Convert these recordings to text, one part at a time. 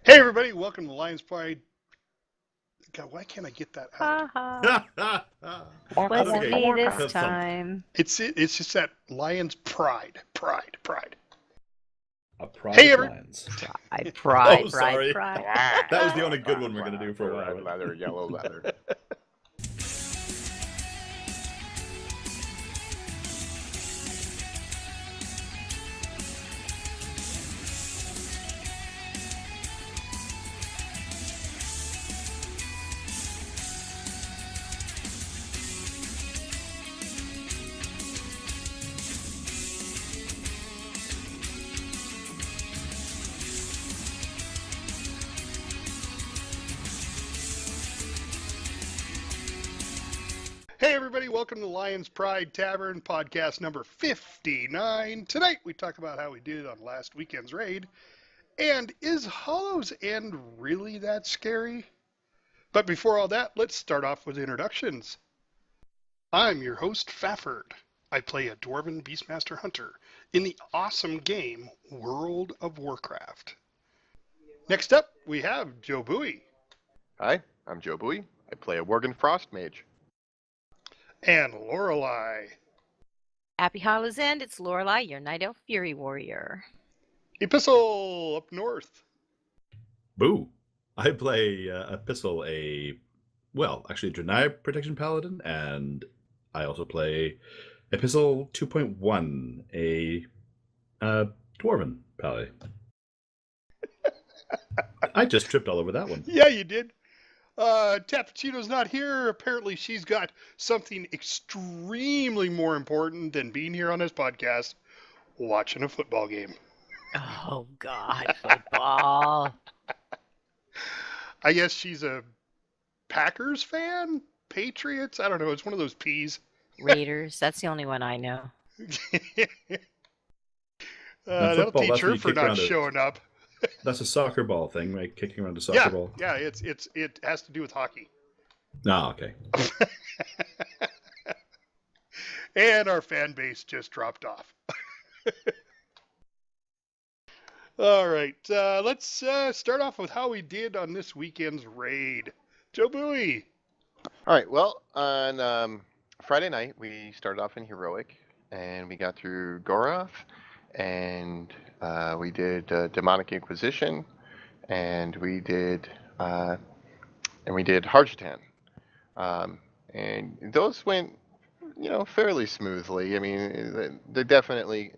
Hey everybody, welcome to Lions Pride. God, why can't I get that out? Ha Wasn't Okay, me this thump. time. It's just that Lions Pride. A pride Hey of every lions. Pride, Oh, sorry. That was the only good one we're gonna do for a while. Red leather, yellow leather. Hey everybody, welcome to Lions Pride Tavern, podcast number 59. Tonight we talk about how we did on last weekend's raid. And is Hollow's End really that scary? But before all that, let's start off with introductions. I'm your host, Stafford. I play a Dwarven Beastmaster Hunter in the awesome game World of Warcraft. Next up, we have JobUi. Hi, I'm JobUi. I play a Worgen Frost Mage. And Lorelei. Happy Hollow's End, it's Lorelei, your Night Elf Fury Warrior. Epistle up north. Boo. I play Epistle, actually Draenei Protection Paladin, and I also play Epistle 2.1, a Dwarven Paladin. I just tripped all over that one. Yeah, you did. Tapachino's not here. Apparently she's got something extremely more important than being here on this podcast, watching a football game. Oh, God, football. I guess she's a Packers fan? Patriots? I don't know. It's one of those P's. Raiders, that's the only one I know. That'll football, teach that's her when you for kick not around showing up. That's a soccer ball thing, right? Kicking around a soccer ball. Yeah, it has to do with hockey. Oh, okay. And our fan base just dropped off. All right, let's start off with how we did on this weekend's raid. JobUi. All right, well, on Friday night, we started off in Heroic, and we got through Goroth, and we did Demonic Inquisition, and we did Harjatan. And those went, fairly smoothly. I mean, they definitely,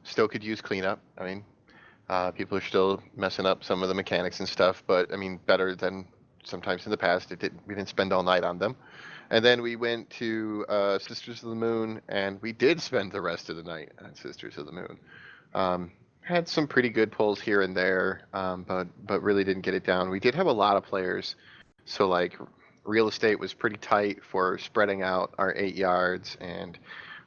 still could use cleanup. I mean, people are still messing up some of the mechanics and stuff, but I mean, better than sometimes in the past. We didn't spend all night on them. And then we went to Sisters of the Moon, and we did spend the rest of the night at Sisters of the Moon. Had some pretty good pulls here and there, but really didn't get it down. We did have a lot of players, so like real estate was pretty tight for spreading out our 8 yards, and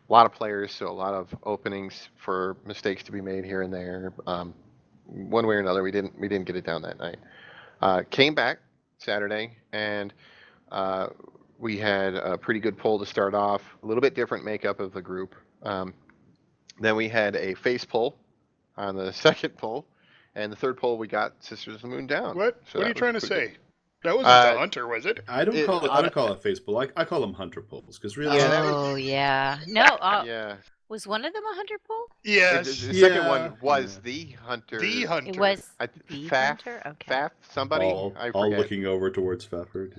a lot of players, so a lot of openings for mistakes to be made here and there. One way or another, we didn't get it down that night. Came back Saturday, and we had a pretty good pull to start off. A little bit different makeup of the group. Then we had a face pull on the second pull, and the third pull we got Sisters of the Moon down. What? So What are you that trying to was pretty say? That wasn't the hunter, was it? I don't call it face pull. I call them hunter pulls because really. Yeah, that was- Oh, yeah. No, good. Yeah. was one of them a hunter pull? Yes. The second one was the hunter. The hunter. It was the Faf, hunter? Okay. Faf, somebody. all I all forget. looking over towards Stafford.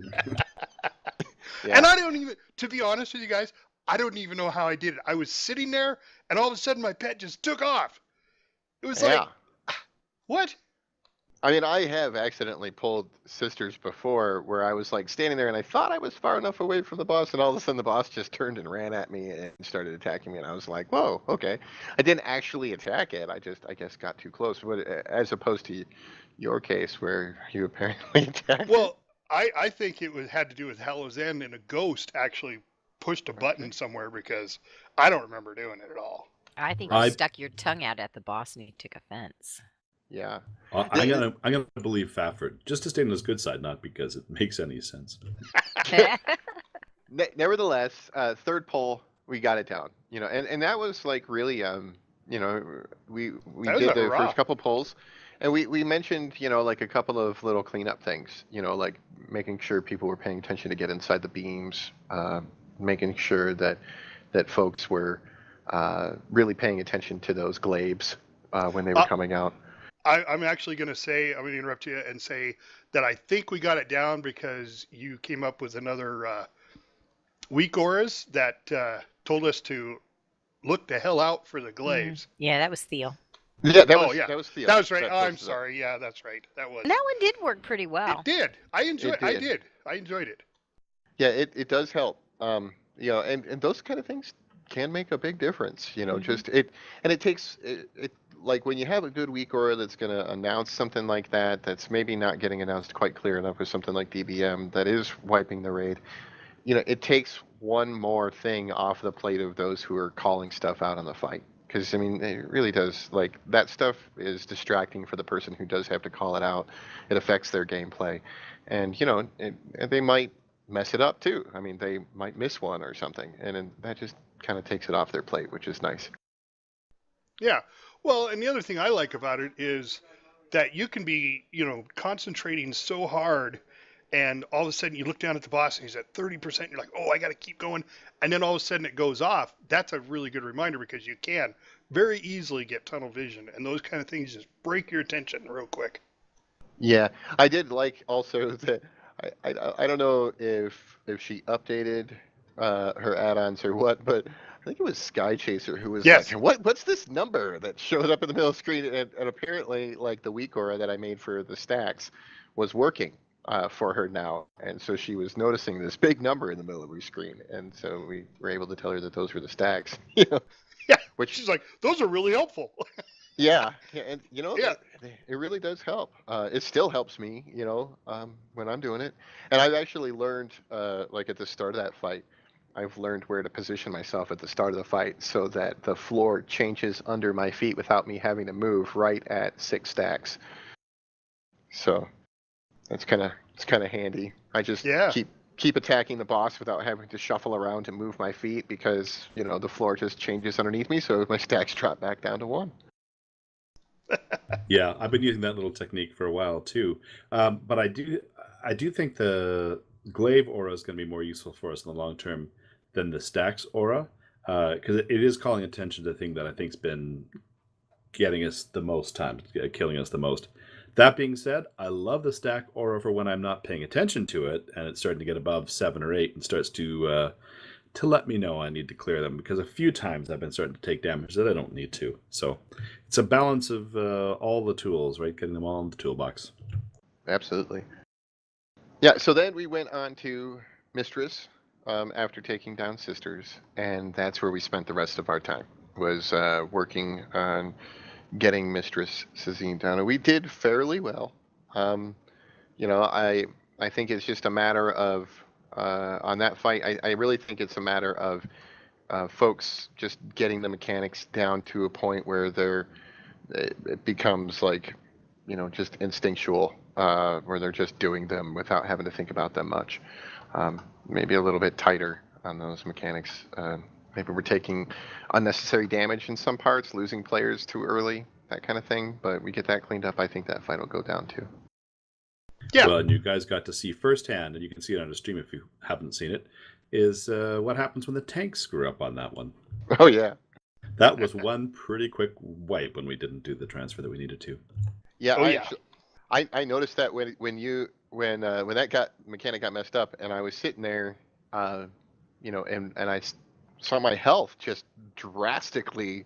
Yeah. And I don't even, to be honest with you guys, I don't even know how I did it. I was sitting there, and all of a sudden my pet just took off. It was like, what? I mean, I have accidentally pulled Sisters before where I was like standing there and I thought I was far enough away from the boss, and all of a sudden the boss just turned and ran at me and started attacking me, and I was like, whoa, okay. I didn't actually attack it. I guess, got too close. But as opposed to your case where you apparently attacked it. Well, I think it had to do with Hallow's End, and a ghost actually pushed a button somewhere because I don't remember doing it at all. I think you stuck your tongue out at the boss and he took offense. Yeah. I'm gonna believe Fafford just to stay on his good side, not because it makes any sense. Nevertheless, third pull, we got it down. And that was like really, we did the first couple pulls, And we mentioned, like a couple of little cleanup things, like making sure people were paying attention to get inside the beams, making sure that folks were really paying attention to those glaives when they were coming out. I'm actually going to say, I'm going to interrupt you and say that I think we got it down because you came up with another weak auras that told us to look the hell out for the glaives. Yeah, that was Theo. Yeah, that was Theo. That was right. I'm sorry. Yeah, that's right. That was. And that one did work pretty well. It did. I enjoyed it. Yeah, it does help. And those kind of things can make a big difference. Just it takes it like when you have a good week aura that's going to announce something like that, that's maybe not getting announced quite clear enough with something like DBM that is wiping the raid. It takes one more thing off the plate of those who are calling stuff out on the fight. Because, it really does, like, that stuff is distracting for the person who does have to call it out. It affects their gameplay. And, they might mess it up, too. They might miss one or something. And that just kind of takes it off their plate, which is nice. Yeah. Well, and the other thing I like about it is that you can be, concentrating so hard, and all of a sudden you look down at the boss and he's at 30%. You're like, oh, I got to keep going. And then all of a sudden it goes off. That's a really good reminder because you can very easily get tunnel vision, and those kind of things just break your attention real quick. Yeah, I did like also that I don't know if she updated her add-ons or what, but I think it was Sky Chaser who was Yes. like, what's this number that showed up in the middle of the screen? And apparently, like, the weak aura that I made for the stacks was working for her now. And so she was noticing this big number in the middle of her screen. And so we were able to tell her that those were the stacks. Yeah. Which she's like, those are really helpful. Yeah, and it really does help. It still helps me, when I'm doing it. And I've actually learned, like at the start of that fight, I've learned where to position myself at the start of the fight so that the floor changes under my feet without me having to move right at 6 stacks. So it's kind of handy. I just keep attacking the boss without having to shuffle around to move my feet because, the floor just changes underneath me, so my stacks drop back down to 1. Yeah, I've been using that little technique for a while too. But I do think the glaive aura is going to be more useful for us in the long term than the stacks aura, because it is calling attention to the thing that I think's been getting us the most time, killing us the most. That being said, I love the stack aura for when I'm not paying attention to it and it's starting to get above 7 or 8 and starts to let me know I need to clear them, because a few times I've been starting to take damage that I don't need to. So it's a balance of all the tools, right? Getting them all in the toolbox. Absolutely. Yeah, so then we went on to Mistress after taking down Sisters, and that's where we spent the rest of our time, was working on getting Mistress Sazine down. And we did fairly well. I think it's just a matter of, on that fight, I really think it's a matter of folks just getting the mechanics down to a point where it becomes like, just instinctual, where they're just doing them without having to think about them much. Maybe a little bit tighter on those mechanics. Maybe we're taking unnecessary damage in some parts, losing players too early, that kind of thing. But we get that cleaned up, I think that fight will go down too. Yeah. Well, and you guys got to see firsthand, and you can see it on the stream if you haven't seen it, is what happens when the tanks screw up on that one. Oh, yeah. That was one pretty quick wipe when we didn't do the transfer that we needed to. Yeah, I noticed that when that mechanic got messed up, and I was sitting there, and I saw my health just drastically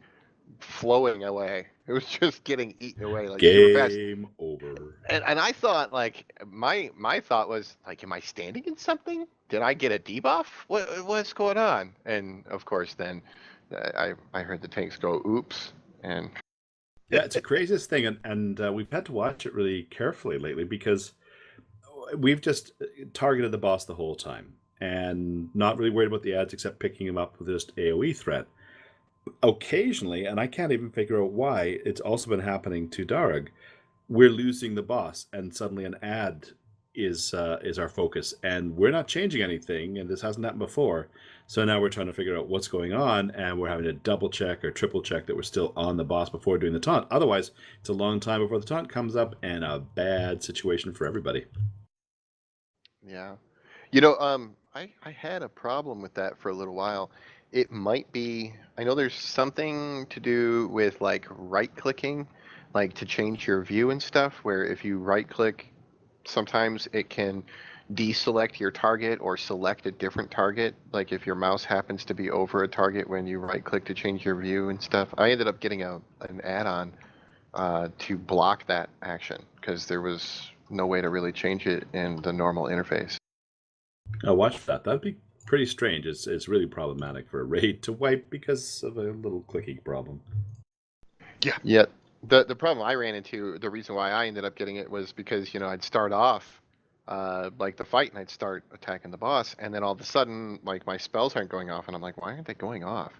flowing away. It was just getting eaten away like super fast. Game over. And I thought, like, my thought was, like, am I standing in something? Did I get a debuff? What's going on? And of course, then I heard the tanks go, oops, and yeah, it's the craziest thing, and we've had to watch it really carefully lately because we've just targeted the boss the whole time and not really worried about the ads except picking him up with just AoE threat. Occasionally, and I can't even figure out why, it's also been happening to Darug, we're losing the boss and suddenly an ad is our focus, and we're not changing anything, and this hasn't happened before. So now we're trying to figure out what's going on, and we're having to double check or triple check that we're still on the boss before doing the taunt. Otherwise, it's a long time before the taunt comes up, and a bad situation for everybody. Yeah. I had a problem with that for a little while. It might be, I know there's something to do with like right clicking, like to change your view and stuff, where if you right click, sometimes it can deselect your target or select a different target. Like if your mouse happens to be over a target when you right click to change your view and stuff. I ended up getting an add-on to block that action because there was no way to really change it in the normal interface. I'll watch that. That'd be pretty strange. It's really problematic for a raid to wipe because of a little clicking problem. Yeah. The problem I ran into, the reason why I ended up getting it was because, I'd start off like the fight and I'd start attacking the boss, and then all of a sudden, like, my spells aren't going off, and I'm like, why aren't they going off?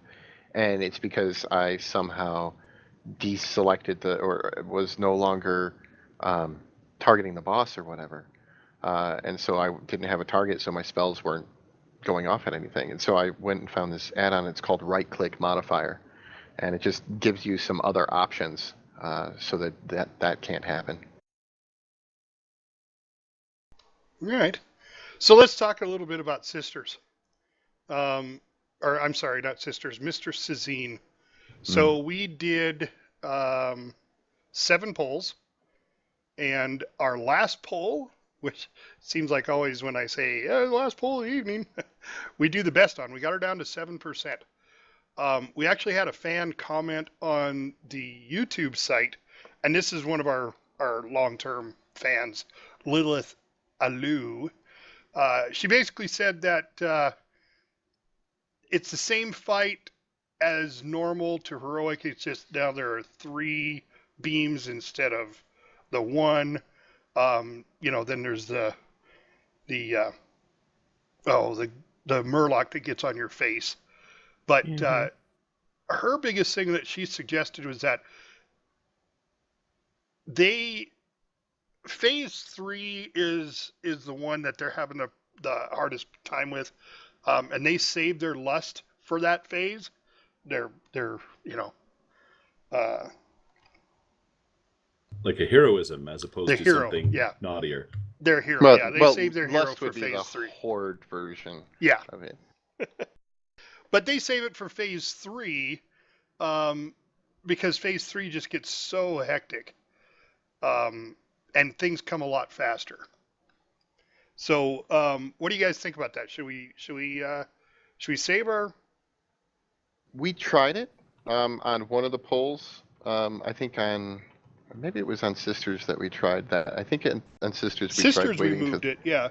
And it's because I somehow deselected or was no longer targeting the boss or whatever. And so I didn't have a target, so my spells weren't going off at anything. And so I went and found this add-on. It's called Right Click Modifier, and it just gives you some other options so that can't happen. All right. So let's talk a little bit about sisters. Or I'm sorry, not sisters, Mr. Cezine. So we did 7 polls, and our last poll, which seems like always when I say last poll of the evening, we do the best on. We got her down to 7%. We actually had a fan comment on the YouTube site, and this is one of our long-term fans, Lilith Alou. She basically said that it's the same fight as normal to heroic. It's just now there are 3 beams instead of the 1. Then there's the murloc that gets on your face. But her biggest thing that she suggested was that phase 3 is the one that they're having the hardest time with, and they save their lust for that phase. They're like a heroism as opposed to something naughtier. Their hero, they save their hero lust for would be phase the 3. horde version of it. But they save it for phase 3 because phase 3 just gets so hectic, and things come a lot faster. So, what do you guys think about that? Should we save our? We tried it on one of the polls. I think maybe it was on Sisters that we tried that. I think on Sisters we tried waiting. We moved it, yeah.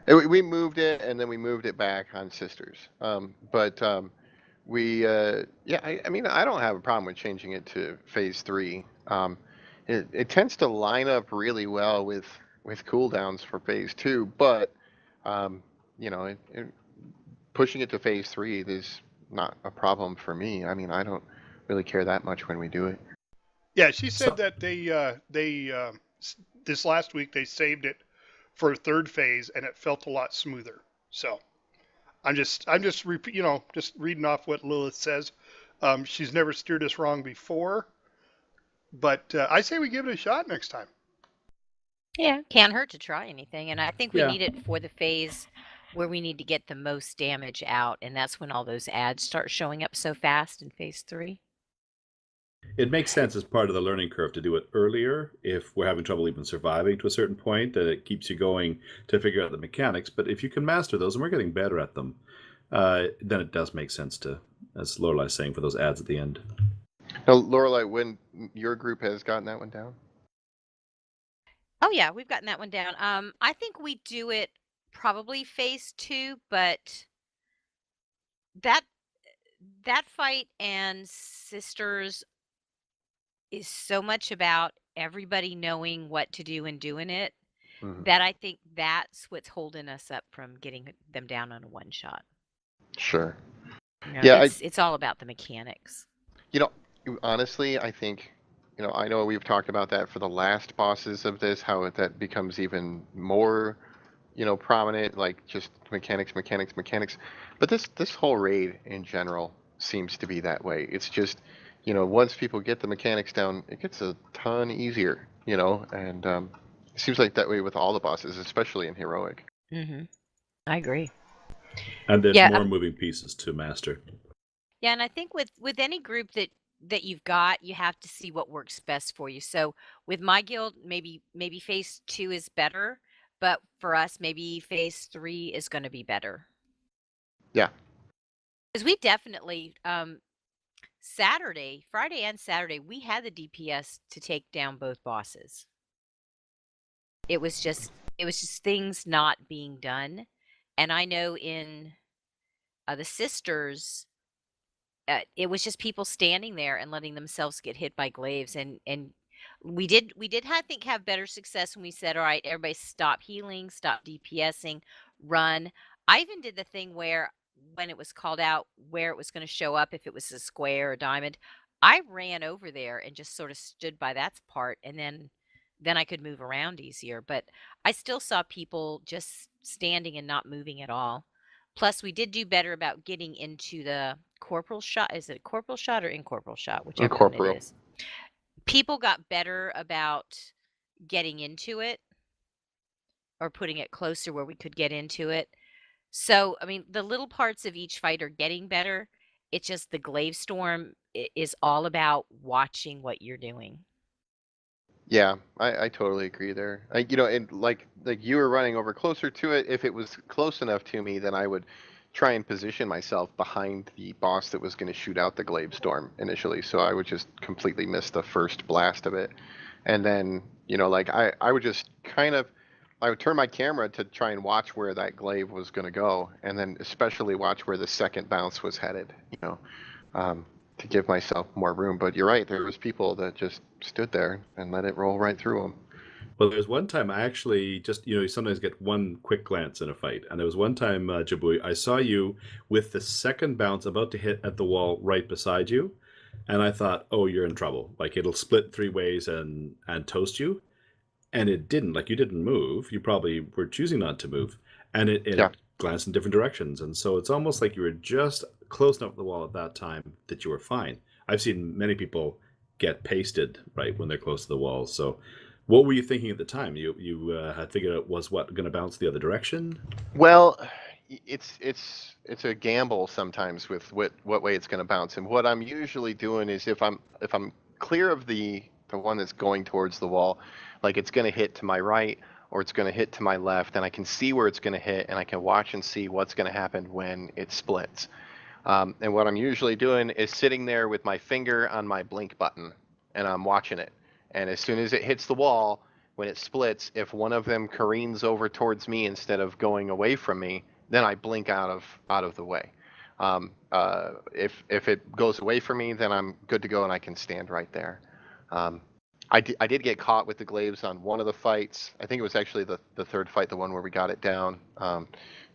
We moved it, and then we moved it back on Sisters. I mean, I don't have a problem with changing it to phase 3. It tends to line up really well with cooldowns for phase 2, but pushing it to phase 3 is not a problem for me. I mean, I don't really care that much when we do it. Yeah, she said that they this last week they saved it for 3rd phase, and it felt a lot smoother. So I'm just reading off what Lilith says. She's never steered us wrong before, but I say we give it a shot next time. Yeah, can't hurt to try anything, and I think we need it for the phase where we need to get the most damage out, and that's when all those ads start showing up so fast in phase 3. It makes sense as part of the learning curve to do it earlier if we're having trouble even surviving to a certain point, that it keeps you going to figure out the mechanics. But if you can master those, and we're getting better at them, then it does make sense to, as Lorelai's saying, for those ads at the end. Now, Lorelai, when your group has gotten that one down? Oh yeah, we've gotten that one down. I think we do it probably phase 2, but that fight and Sisters is so much about everybody knowing what to do and doing it that I think that's what's holding us up from getting them down on a one shot. Sure. It's all about the mechanics. Honestly, I think, I know we've talked about that for the last bosses of this, how that becomes even more prominent, like just mechanics. But this whole raid in general seems to be that way. It's just, once people get the mechanics down, it gets a ton easier, and it seems like that way with all the bosses, especially in heroic. Mm-hmm. I agree. And there's Yeah, more moving pieces to master. Yeah, and I think with any group that you've got, you have to see what works best for you. So with my guild, maybe phase 2 is better, but for us, maybe phase 3 is going to be better. Yeah. Because we definitely Friday and Saturday, we had the DPS to take down both bosses. It was just things not being done, and I know in the sisters. It was just people standing there and letting themselves get hit by glaives, and we did I think have better success when we said, all right, everybody stop healing, stop DPSing, run. I even did the thing where when it was called out where it was going to show up, if it was a square or diamond, I ran over there and just sort of stood by that part, and then I could move around easier. But I still saw people just standing and not moving at all. Plus, we did do better about getting into the corporal shot. Is it corporal shot or incorporeal shot? Whichever one it Incorporeal. is. People got better about getting into it or putting it closer where we could get into it. So, I mean, the little parts of each fight are getting better. It's just the glaive storm is all about watching what you're doing. Yeah, I totally agree there. And like you were running over closer to it. If it was close enough to me, then I would try and position myself behind the boss that was going to shoot out the glaive storm initially. So I would just completely miss the first blast of it, and then like I would just I would turn my camera to try and watch where that glaive was going to go, and then especially watch where the second bounce was headed. To give myself more room. But you're right, there was people that just stood there and let it roll right through them. Well, there's one time I actually just, you sometimes get one quick glance in a fight. And there was one time, Jabui, I saw you with the second bounce about to hit at the wall right beside you. And I thought, oh, you're in trouble. Like it'll split 3 ways and toast you. And it didn't. Like you didn't move. You probably were choosing not to move. And it glanced in different directions. And so it's almost like you were just close enough to the wall at that time that you were fine. I've seen many people get pasted right when they're close to the wall. So what were you thinking at the time? You had figured out was what going to bounce the other direction? Well, it's a gamble sometimes with what way it's going to bounce. And what I'm usually doing is if I'm clear of the one that's going towards the wall, like it's going to hit to my right or it's going to hit to my left, and I can see where it's going to hit, and I can watch and see what's going to happen when it splits. And what I'm usually doing is sitting there with my finger on my blink button, and I'm watching it. And as soon as it hits the wall, when it splits, if one of them careens over towards me instead of going away from me, then I blink out of the way. If it goes away from me, then I'm good to go and I can stand right there. I did get caught with the glaives on one of the fights. I think it was actually the third fight, the one where we got it down.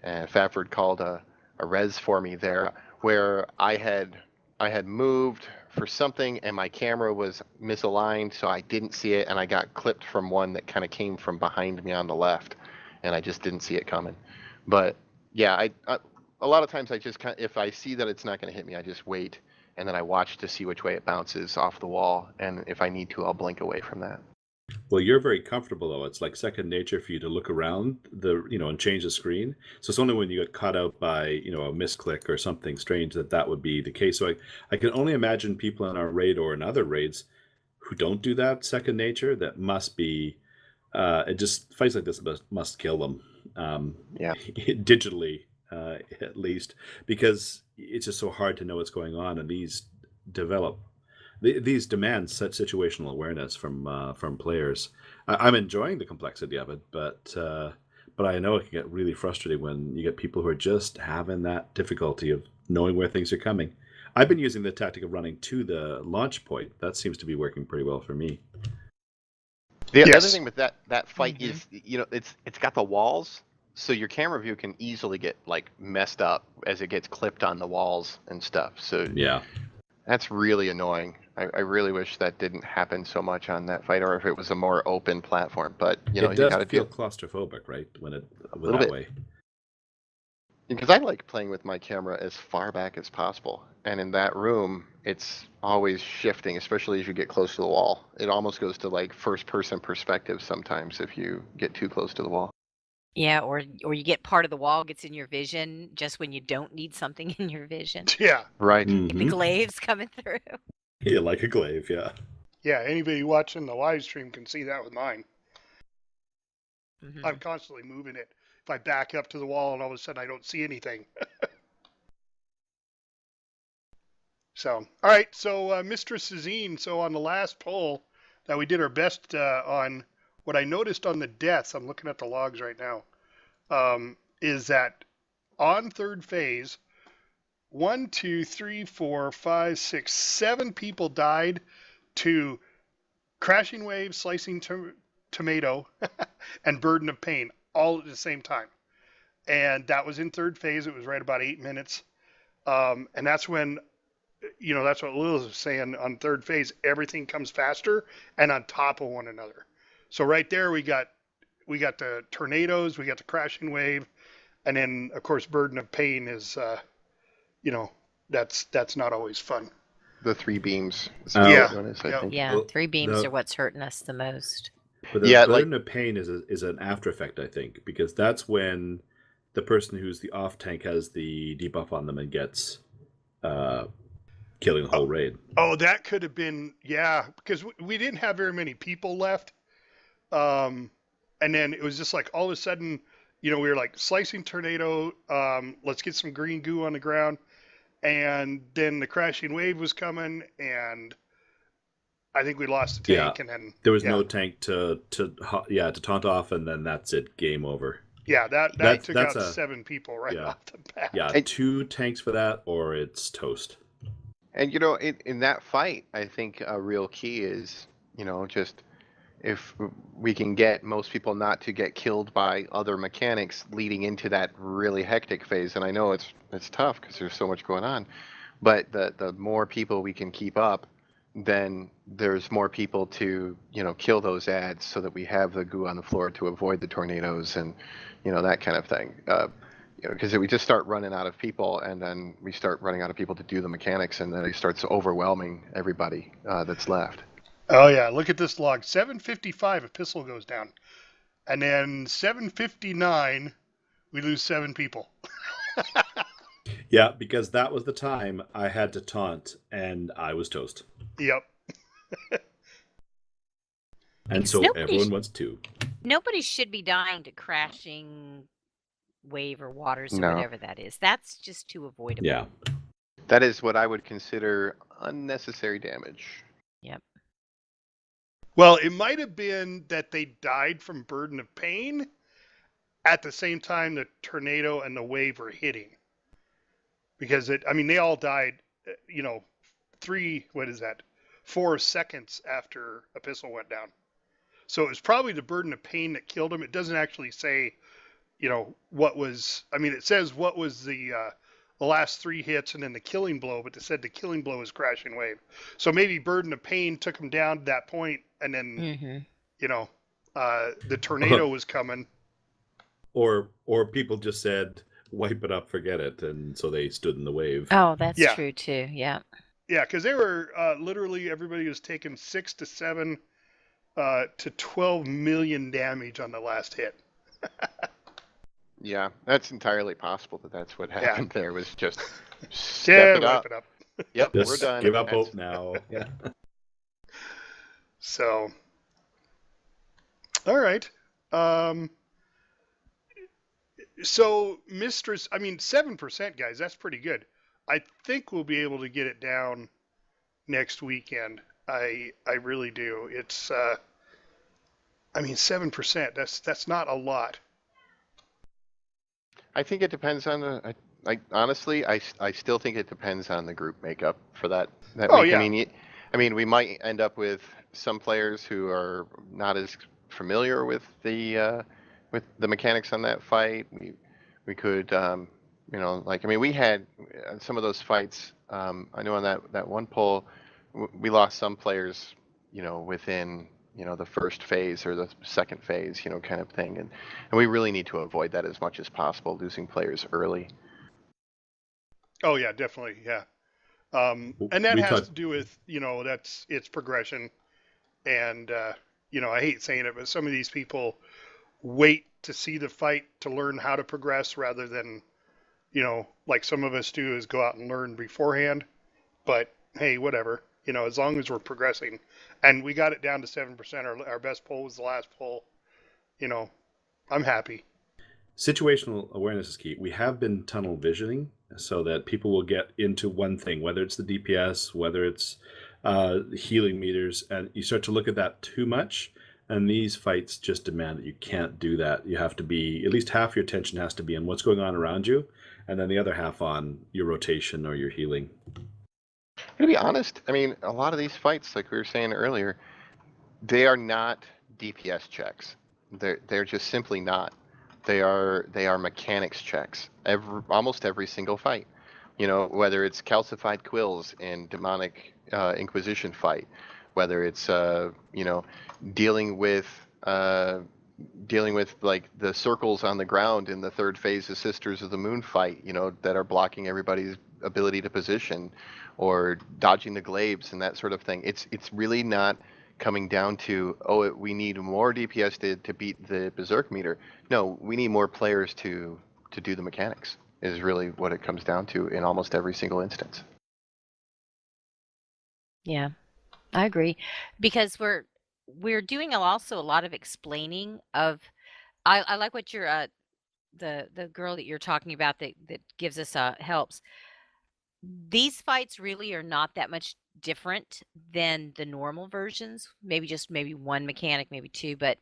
And Stafford called a res for me there, where I had moved for something and my camera was misaligned, so I didn't see it, and I got clipped from one that kind of came from behind me on the left, and I just didn't see it coming. But yeah, I a lot of times I just if I see that it's not going to hit me, I just wait, and then I watch to see which way it bounces off the wall, and if I need to, I'll blink away from that. Well, you're very comfortable though. It's like second nature for you to look around and change the screen. So it's only when you get caught out by, a misclick or something strange that would be the case. So I can only imagine people in our raid or in other raids who don't do that second nature. That must be, it just fights like this must kill them. Yeah. Digitally, at least, because it's just so hard to know what's going on, and these demand such situational awareness from players. I'm enjoying the complexity of it, but I know it can get really frustrating when you get people who are just having that difficulty of knowing where things are coming. I've been using the tactic of running to the launch point. That seems to be working pretty well for me. The other thing with that fight is, it's got the walls, so your camera view can easily get like messed up as it gets clipped on the walls and stuff. So yeah. That's really annoying. I really wish that didn't happen so much on that fight, or if it was a more open platform. But you It got to does feel deal claustrophobic, right? When it little that bit. way. Because I like playing with my camera as far back as possible, and in that room, it's always shifting, especially as you get close to the wall. It almost goes to like first-person perspective sometimes if you get too close to the wall. Yeah, or you get part of the wall gets in your vision just when you don't need something in your vision. Yeah. Right. The Mhm. glaives coming through. Yeah, like a glaive, yeah. Yeah, anybody watching the live stream can see that with mine. Mhm. I'm constantly moving it. If I back up to the wall and all of a sudden I don't see anything. So, all right. So, Mistress Zine, so on the last poll that we did our best on, what I noticed on the deaths, I'm looking at the logs right now, is that on third phase, 1, 2, 3, 4, 5, 6, 7 people died to crashing wave, slicing tomato, and burden of pain all at the same time. And that was in third phase. It was right about 8 minutes. And that's when, that's what Lil was saying on third phase. Everything comes faster and on top of one another. So right there, we got the tornadoes, we got the crashing wave, and then of course burden of pain is, that's not always fun. The 3 beams. Yeah. One is, I Yep. think. Yeah, Well, 3 beams the- are what's hurting us the most. But the Yeah, burden of pain is an after effect, I think, because that's when the person who's the off tank has the debuff on them and gets killing the whole raid. Oh, that could have been, yeah, because we didn't have very many people left. And then it was just like all of a sudden, we were like slicing tornado. Let's get some green goo on the ground. And then the crashing wave was coming, and I think we lost the tank. Yeah. And then There was no tank to taunt off, and then that's it, game over. yeah, that That's- took that's out a- 7 people right yeah. off the bat. Yeah, Hey. 2 tanks for that, or it's toast. And in that fight, I think a real key is, just if we can get most people not to get killed by other mechanics leading into that really hectic phase. And I know it's tough because there's so much going on, but the more people we can keep up, then there's more people to kill those ads so that we have the goo on the floor to avoid the tornadoes and that kind of thing. Because if we just start running out of people, and then we start running out of people to do the mechanics, and then it starts overwhelming everybody that's left. Oh, yeah, look at this log. 7:55, a pistol goes down. And then 7:59, we lose 7 people. Yeah, because that was the time I had to taunt, and I was toast. Yep. And so everyone wants to. Nobody should be dying to crashing wave or waters or No. whatever that is. That's just too avoidable. Yeah. That is what I would consider unnecessary damage. Yep. Well, it might have been that they died from burden of pain at the same time the tornado and the wave were hitting. Because they all died, 4 seconds after a pistol went down. So it was probably the burden of pain that killed them. It doesn't actually say, what was, it says what was the last 3 hits and then the killing blow, but it said the killing blow is crashing wave. So maybe burden of pain took them down to that point, and then, the tornado was coming. Or people just said, wipe it up, forget it, and so they stood in the wave. Oh, that's Yeah. true too. Yeah. Yeah, because they were literally, everybody was taking 6 to 7 to 12 million damage on the last hit. Yeah, that's entirely possible that's what happened there, was just Yeah, step it wipe up. it up. Yep, Just we're done. give up That's- hope now. Yeah. So, all right. So, Mistress, 7%, guys, that's pretty good. I think we'll be able to get it down next weekend. I really do. It's, 7%, that's not a lot. I think it depends on the. Honestly, I still think it depends on the group makeup for that Oh, week. yeah. We might end up with some players who are not as familiar with the mechanics on that fight. We could we had some of those fights. I know on that one poll we lost some players, within the first phase or the second phase, kind of thing, and we really need to avoid that as much as possible, losing players early. Oh yeah, definitely, yeah. And that We has talked. to do with it's progression, and I hate saying it, but some of these people wait to see the fight to learn how to progress rather than like some of us do is go out and learn beforehand. But hey, whatever. As long as we're progressing, and we got it down to 7%. Our best poll was the last poll. I'm happy. Situational awareness is key. We have been tunnel visioning so that people will get into one thing, whether it's the DPS, whether it's healing meters, and you start to look at that too much. And these fights just demand that you can't do that. You have to be, at least half your attention has to be on what's going on around you, and then the other half on your rotation or your healing. To be honest, I mean, a lot of these fights, like we were saying earlier, they are not DPS checks. They're just simply not. They are mechanics checks. Almost every single fight. Whether it's calcified quills in demonic Inquisition fight, whether it's dealing with like the circles on the ground in the third phase of Sisters of the Moon fight, that are blocking everybody's ability to position, or dodging the glaives and that sort of thing. It's really not coming down to, we need more DPS to beat the Berserk meter. No, we need more players to do the mechanics, is really what it comes down to in almost every single instance. Yeah, I agree, because we're doing also a lot of explaining of. I like what you're the girl that you're talking about that gives us helps. These fights really are not that much different than the normal versions. Maybe one mechanic, maybe two, but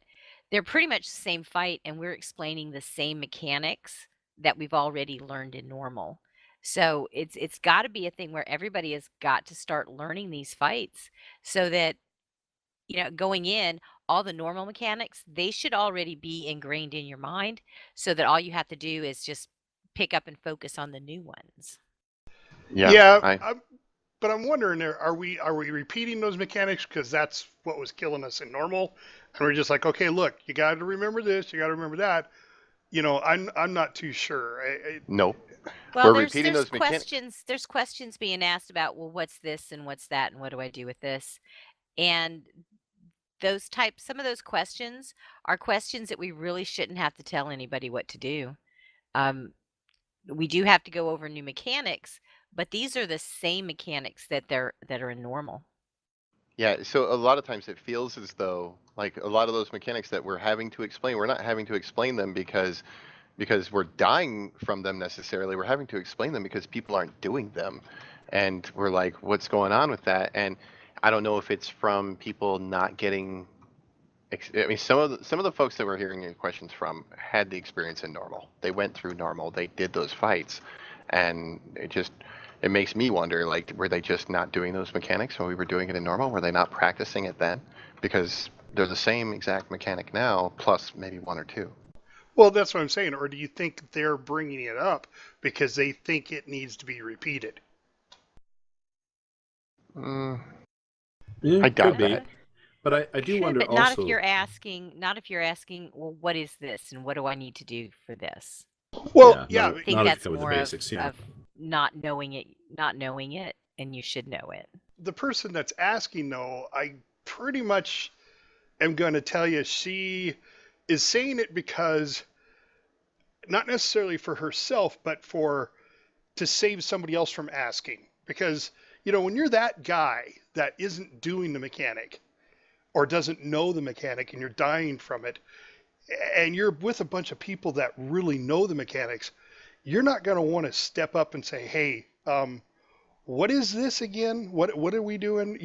they're pretty much the same fight, and we're explaining the same mechanics that we've already learned in normal. So it's got to be a thing where everybody has got to start learning these fights so that going in, all the normal mechanics, they should already be ingrained in your mind so that all you have to do is just pick up and focus on the new ones. Yeah, but I'm wondering, are we repeating those mechanics because that's what was killing us in normal, and we're just like, okay, look, you got to remember this, you got to remember that. I'm not too sure. No. Well, We're repeating those questions. There's questions being asked about, well, what's this and what's that and what do I do with this? And some of those questions are questions that we really shouldn't have to tell anybody what to do. We do have to go over new mechanics, but these are the same mechanics that are in normal. Yeah, so a lot of times it feels as though, like, a lot of those mechanics that we're having to explain, we're not having to explain them because we're dying from them necessarily. We're having to explain them because people aren't doing them. And we're like, what's going on with that? And I don't know if it's from people not getting. I mean, some of the folks that we're hearing your questions from had the experience in normal. They went through normal. They did those fights, and it makes me wonder, like, were they just not doing those mechanics when we were doing it in normal? Were they not practicing it then? Because they're the same exact mechanic now, plus maybe one or two. Well, that's what I'm saying. Or do you think they're bringing it up because they think it needs to be repeated? Yeah, I doubt could be. that. But I do wonder but also. not if you're asking, well, what is this and what do I need to do for this? Well, yeah, I think not that's with the more basics. of not knowing it, and you should know it. The person that's asking, though, I pretty much am going to tell you she is saying it because not necessarily for herself, but to save somebody else from asking. Because, when you're that guy that isn't doing the mechanic or doesn't know the mechanic and you're dying from it, and you're with a bunch of people that really know the mechanics, you're not going to want to step up and say, hey, what is this again? What are we doing?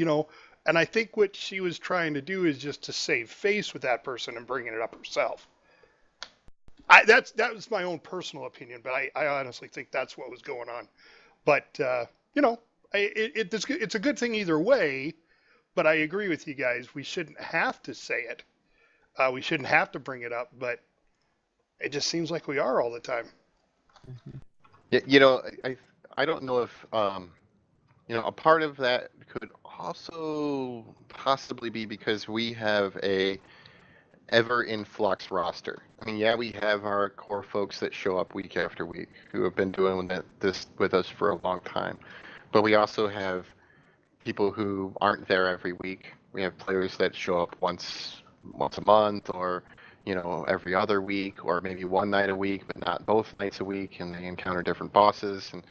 And I think what she was trying to do is just to save face with that person and bringing it up herself. That was my own personal opinion, but I honestly think that's what was going on. But it's a good thing either way. But I agree with you guys. We shouldn't have to say it. We shouldn't have to bring it up. But it just seems like we are all the time. Yeah, I don't know if a part of that could also possibly be because we have a ever in flux roster. I mean, yeah, we have our core folks that show up week after week who have been doing this with us for a long time, but we also have people who aren't there every week. We have players that show up once a month, or every other week, or maybe one night a week, but not both nights a week, and they encounter different bosses. And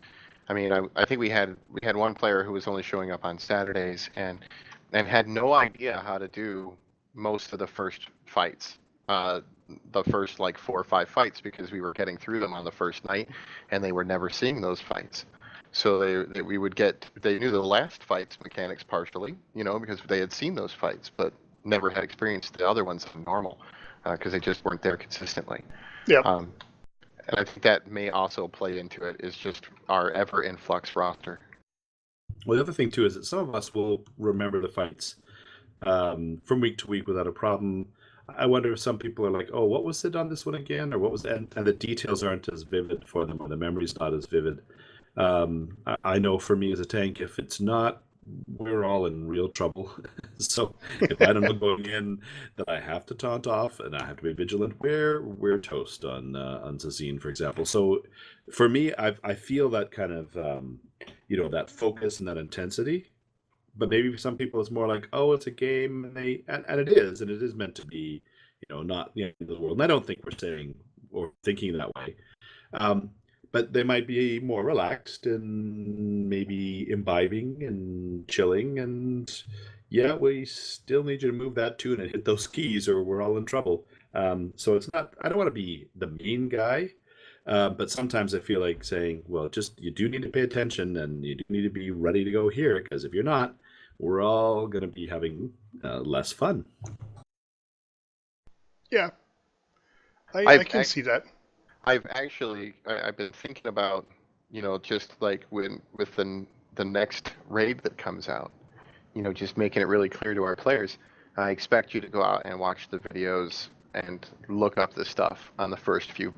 I mean, I think we had one player who was only showing up on Saturdays and had no idea how to do most of the first fights. The first like 4 or 5 fights, because we were getting through them on the first night, and they were never seeing those fights. So they knew the last fight's mechanics partially, because they had seen those fights, but never had experienced the other ones on normal, because they just weren't there consistently. Yeah. And I think that may also play into it, is just our ever in flux roster. Well, the other thing too is that some of us will remember the fights from week to week without a problem. I wonder if some people are like, "Oh, what was it on this one again?" Or what was it? And the details aren't as vivid for them, or the memory's not as vivid. I know for me as a tank, if it's not, we're all in real trouble. So if I don't know going in that I have to taunt off and I have to be vigilant, we're toast on Zazine, for example. So for me, I feel that kind of that focus and that intensity. But maybe for some people it's more like, oh, it's a game, and it is meant to be, not the end of the world. And I don't think we're saying or thinking that way. But they might be more relaxed and maybe imbibing and chilling. And yeah, we still need you to move that tune and hit those keys, or we're all in trouble. So it's not, I don't want to be the mean guy. But sometimes I feel like saying, well, just you do need to pay attention, and you do need to be ready to go here, because if you're not, we're all going to be having less fun. Yeah. I can see that. I've been thinking about, just like with the next raid that comes out, just making it really clear to our players. I expect you to go out and watch the videos and look up the stuff on the first few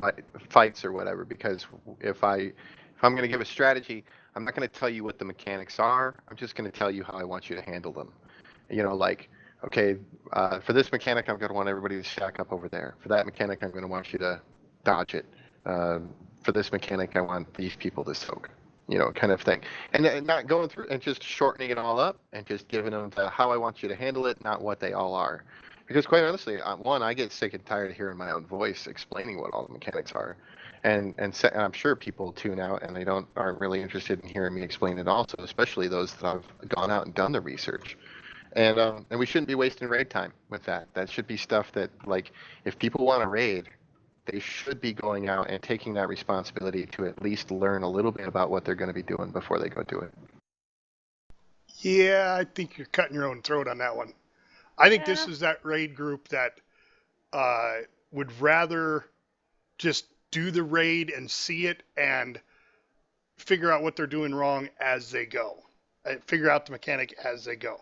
fights or whatever, because if I'm going to give a strategy, I'm not going to tell you what the mechanics are. I'm just going to tell you how I want you to handle them. Like, okay, for this mechanic, I'm going to want everybody to stack up over there. For that mechanic, I'm going to want you to dodge it. For this mechanic, I want these people to soak, kind of thing. And not going through and just shortening it all up and just giving them how I want you to handle it, not what they all are. Because quite honestly, one, I get sick and tired of hearing my own voice explaining what all the mechanics are. And I'm sure people tune out and they aren't really interested in hearing me explain it also, especially those that have gone out and done the research. And we shouldn't be wasting raid time with that. That should be stuff that, like, if people want to raid, they should be going out and taking that responsibility to at least learn a little bit about what they're going to be doing before they go do it. Yeah, I think you're cutting your own throat on that one. I think this is that raid group that would rather just do the raid and see it and figure out what they're doing wrong as they go. Figure out the mechanic as they go.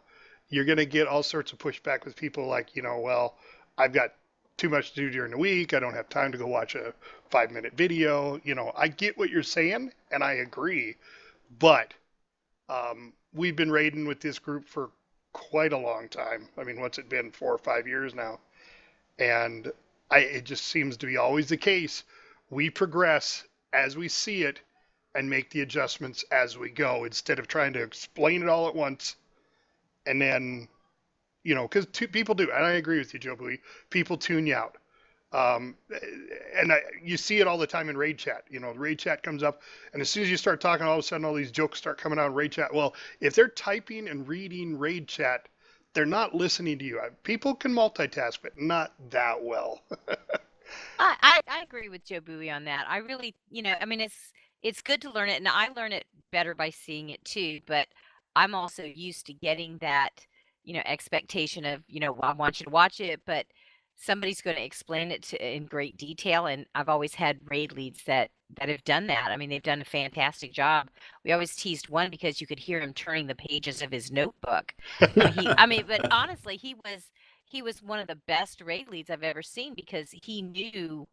You're going to get all sorts of pushback with people like, well, I've got too much to do during the week. I don't have time to go watch a 5-minute video. I get what you're saying, and I agree. But we've been raiding with this group for quite a long time. I mean, what's it been, 4 or 5 years now? And it just seems to be always the case. We progress as we see it and make the adjustments as we go, instead of trying to explain it all at once. And then, because people do, and I agree with you, JoBui, people tune you out. You see it all the time in raid chat. The raid chat comes up, and as soon as you start talking, all of a sudden all these jokes start coming out in raid chat. Well, if they're typing and reading raid chat, they're not listening to you. People can multitask, but not that well. I agree with JoBui on that. I really, I mean, it's good to learn it, and I learn it better by seeing it too. But I'm also used to getting that, expectation of, I want you to watch it, but somebody's going to explain it in great detail. And I've always had raid leads that have done that. I mean, they've done a fantastic job. We always teased one because you could hear him turning the pages of his notebook. But honestly, he was one of the best raid leads I've ever seen, because he knew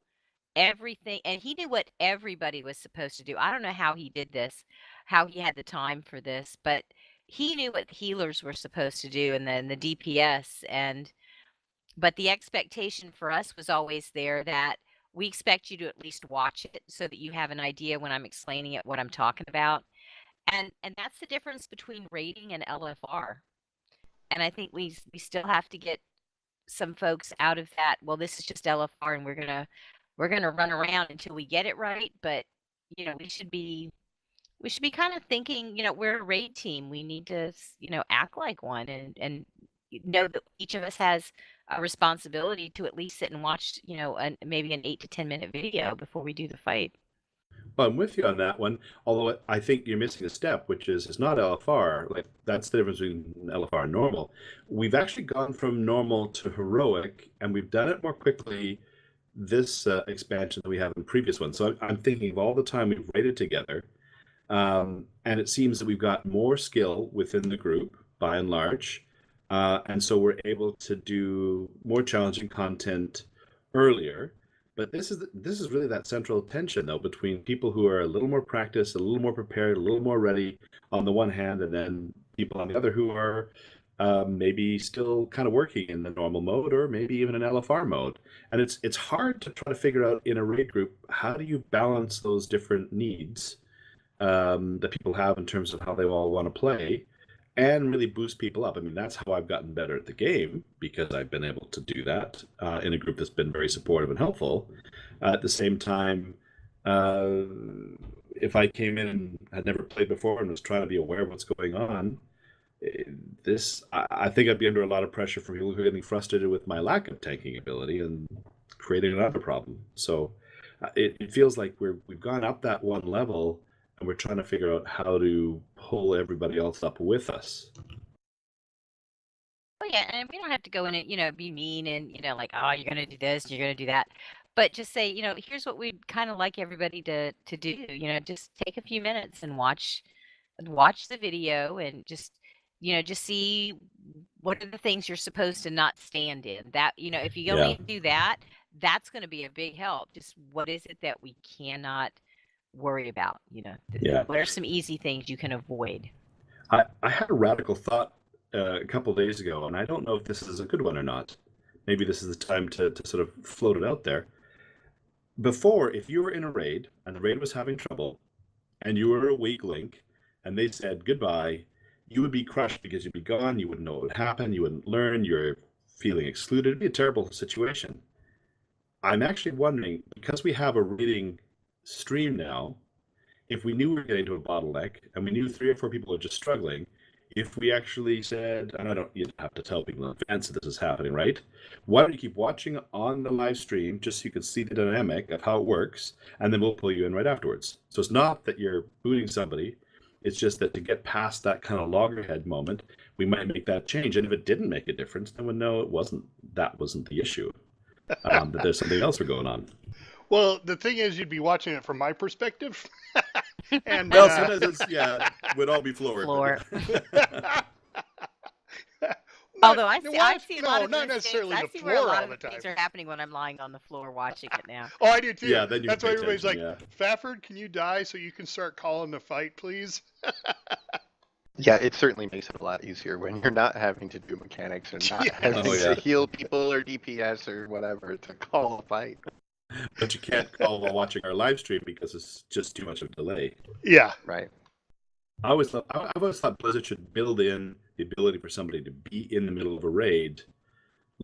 everything, and he knew what everybody was supposed to do. I don't know how he did this, how he had the time for this, but he knew what the healers were supposed to do, and then the DPS, but the expectation for us was always there that we expect you to at least watch it so that you have an idea when I'm explaining it what I'm talking about. And that's the difference between rating and LFR. And I think we still have to get some folks out of that. Well, this is just LFR, and we're gonna run around until we get it right. But we should be kind of thinking. We're a raid team. We need to act like one, and know that each of us has a responsibility to at least sit and watch maybe an 8 to 10 minute video before we do the fight. Well, I'm with you on that one. Although I think you're missing a step, which is it's not LFR. Like that's the difference between LFR and normal. We've actually gone from normal to heroic, and we've done it more quickly this expansion than we have in previous ones. So I'm thinking of all the time we've raided together, and it seems that we've got more skill within the group by and large, and so we're able to do more challenging content earlier. But this is really that central tension, though, between people who are a little more practiced, a little more prepared, a little more ready on the one hand, and then people on the other who are maybe still kind of working in the normal mode or maybe even an LFR mode. And it's hard to try to figure out in a raid group, how do you balance those different needs that people have in terms of how they all want to play and really boost people up. I mean, that's how I've gotten better at the game, because I've been able to do that in a group that's been very supportive and helpful. At the same time, if I came in and had never played before and was trying to be aware of what's going on, I think I'd be under a lot of pressure from people who are getting frustrated with my lack of tanking ability and creating another problem. So it feels like we've gone up that one level, and we're trying to figure out how to pull everybody else up with us. Oh yeah, and we don't have to go in and be mean and like, oh, you're gonna do this, you're gonna do that, but just say, here's what we'd kind of like everybody to do. Just take a few minutes and watch the video, and just see what are the things you're supposed to not stand in. That if you only do that, that's going to be a big help. Just what is it that we cannot worry about? What are some easy things you can avoid? I had a radical thought a couple days ago, and I don't know if this is a good one or not. Maybe this is the time to sort of float it out there. Before, if you were in a raid and the raid was having trouble and you were a weak link and they said goodbye, you would be crushed because you'd be gone, you wouldn't know what would happen, you wouldn't learn, you're feeling excluded. It'd be a terrible situation. I'm actually wondering, because we have a reading stream now, if we knew we were getting to a bottleneck and we knew 3 or 4 people are just struggling, if we actually said, and you don't have to tell people in advance that this is happening, right? Why don't you keep watching on the live stream just so you can see the dynamic of how it works, and then we'll pull you in right afterwards. So it's not that you're booting somebody, it's just that to get past that kind of loggerhead moment, we might make that change. And if it didn't make a difference, then we'll know that wasn't the issue, that there's something else going on. Well, the thing is, you'd be watching it from my perspective. And well, sometimes would all be floor. Although I see a lot of not necessarily I the see floor where a lot all of the time. Things are happening when I'm lying on the floor watching it now. Oh, I do too. Yeah, then that's why everybody's like, yeah. Stafford, can you die so you can start calling the fight, please? Yeah, it certainly makes it a lot easier when you're not having to do mechanics and not having to heal people or DPS or whatever to call a fight. But you can't call while watching our live stream because it's just too much of a delay. Yeah. Right. I've always thought Blizzard should build in the ability for somebody to be in the middle of a raid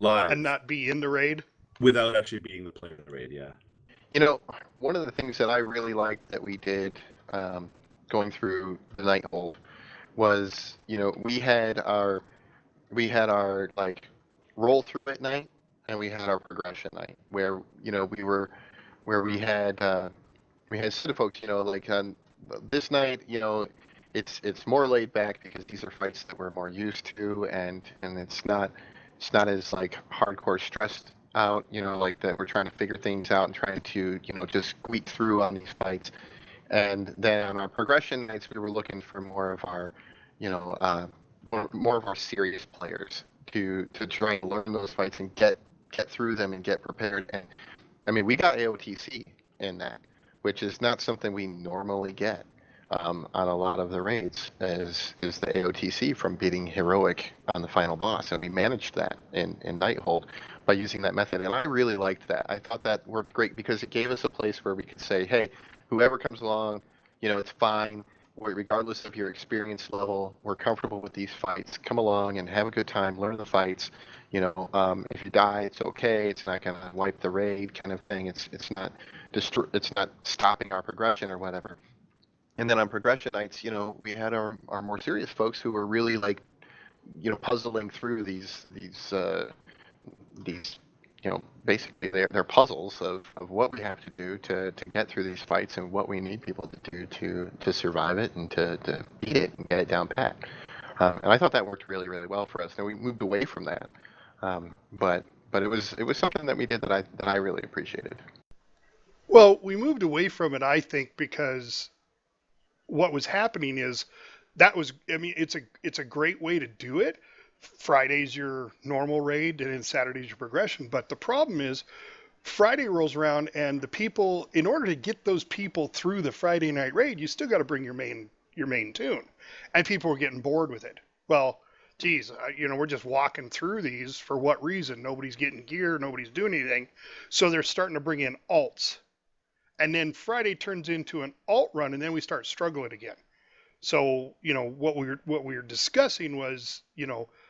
live. And not be in the raid? Without actually being the player in the raid, yeah. One of the things that I really liked that we did going through the night hold was, we had our like roll through at night, and we had our progression night where we had city folks, like on this night, it's more laid back because these are fights that we're more used to, and it's not as like hardcore stressed out, like that we're trying to figure things out and trying to just squeak through on these fights. And then on our progression nights, we were looking for more of our more of our serious players to try and learn those fights and get through them and get prepared. And I mean, we got AOTC in that, which is not something we normally get. on a lot of the raids is the AOTC from beating heroic on the final boss, and we managed that in Nighthold by using that method, and I really liked that. I thought that worked great because it gave us a place where we could say, hey, whoever comes along, it's fine. Regardless of your experience level, we're comfortable with these fights. Come along and have a good time, learn the fights. If you die, it's okay. It's not gonna wipe the raid, kind of thing. It's not it's not stopping our progression or whatever. And then on progression nights, we had our more serious folks who were really like, puzzling through these basically they're puzzles of what we have to do to get through these fights and what we need people to do to survive it and to beat it and get it down pat. And I thought that worked really, really well for us. Now we moved away from that, but it was something that we did that I really appreciated. Well, we moved away from it, I think, because what was happening is it's a great way to do it. Friday's your normal raid, and then Saturday's your progression. But the problem is, Friday rolls around, and the people, in order to get those people through the Friday night raid, you still got to bring your main tune, and people were getting bored with it. Well, geez, we're just walking through these for what reason? Nobody's getting gear, nobody's doing anything, so they're starting to bring in alts, and then Friday turns into an alt run, and then we start struggling again. So, what we were discussing was,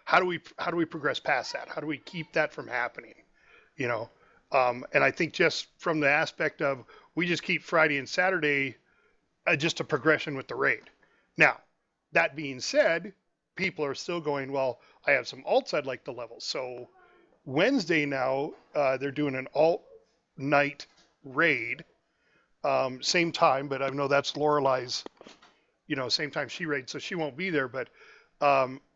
how do we progress past that? How do we keep that from happening? And I think just from the aspect of we just keep Friday and Saturday just a progression with the raid. Now, that being said, people are still going, well, I have some alts I'd like to level. So Wednesday now, they're doing an alt night raid, same time, but I know that's Lorelei's, same time she raids, so she won't be there. But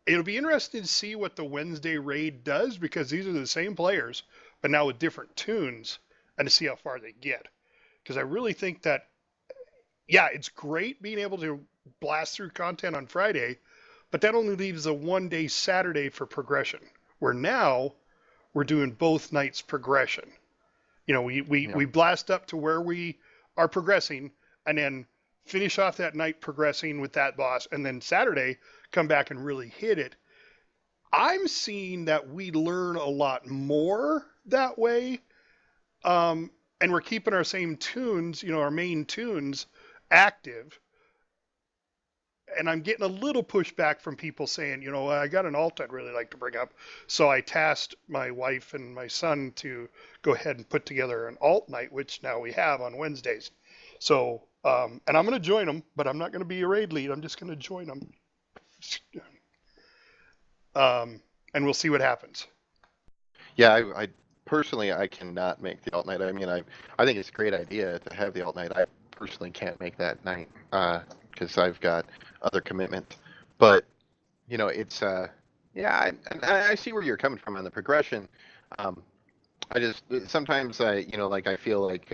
it'll be interesting to see what the Wednesday raid does, because these are the same players, but now with different tunes, and to see how far they get. Because I really think that, yeah, it's great being able to blast through content on Friday, but that only leaves a one-day Saturday for progression, where now we're doing both nights progression. We blast up to where we are progressing, and then finish off that night progressing with that boss, and then Saturday come back and really hit it. I'm seeing that we learn a lot more that way, and we're keeping our same tunes, our main tunes active. And I'm getting a little pushback from people saying, I got an alt I'd really like to bring up. So I tasked my wife and my son to go ahead and put together an alt night, which now we have on Wednesdays. So, and I'm going to join them, but I'm not going to be a raid lead. I'm just going to join them. And we'll see what happens. Yeah, I personally, I cannot make the alt night. I mean, I think it's a great idea to have the alt night. I personally can't make that night because I've got other commitment. But, it's, yeah, I see where you're coming from on the progression. I just, sometimes I feel like,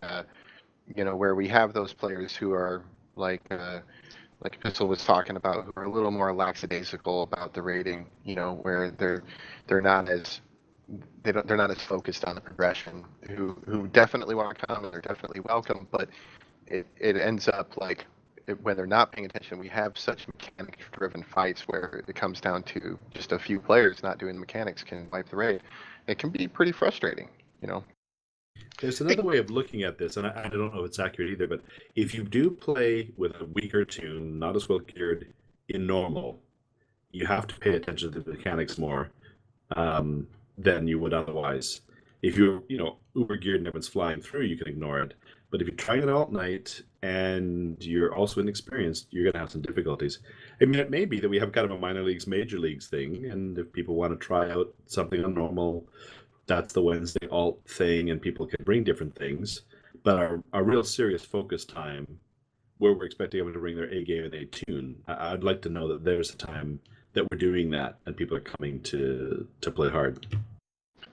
where we have those players who are like Pistol was talking about, who are a little more lackadaisical about the rating, where they're not as focused on the progression, who definitely want to come and they're definitely welcome, but it ends up like when they're not paying attention, we have such mechanic-driven fights where it comes down to just a few players not doing the mechanics can wipe the raid. It can be pretty frustrating, There's another way of looking at this, and I don't know if it's accurate either, but if you do play with a weaker tune, not as well geared in normal, you have to pay attention to the mechanics more than you would otherwise. If you're, uber geared and everyone's flying through, you can ignore it. But if you're trying an alt night and you're also inexperienced, you're going to have some difficulties. I mean, it may be that we have kind of a minor leagues, major leagues thing, and if people want to try out something on normal, that's the Wednesday alt thing, and people can bring different things. But our real serious focus time, where we're expecting everyone to bring their A game and A tune, I'd like to know that there's a time that we're doing that and people are coming to play hard.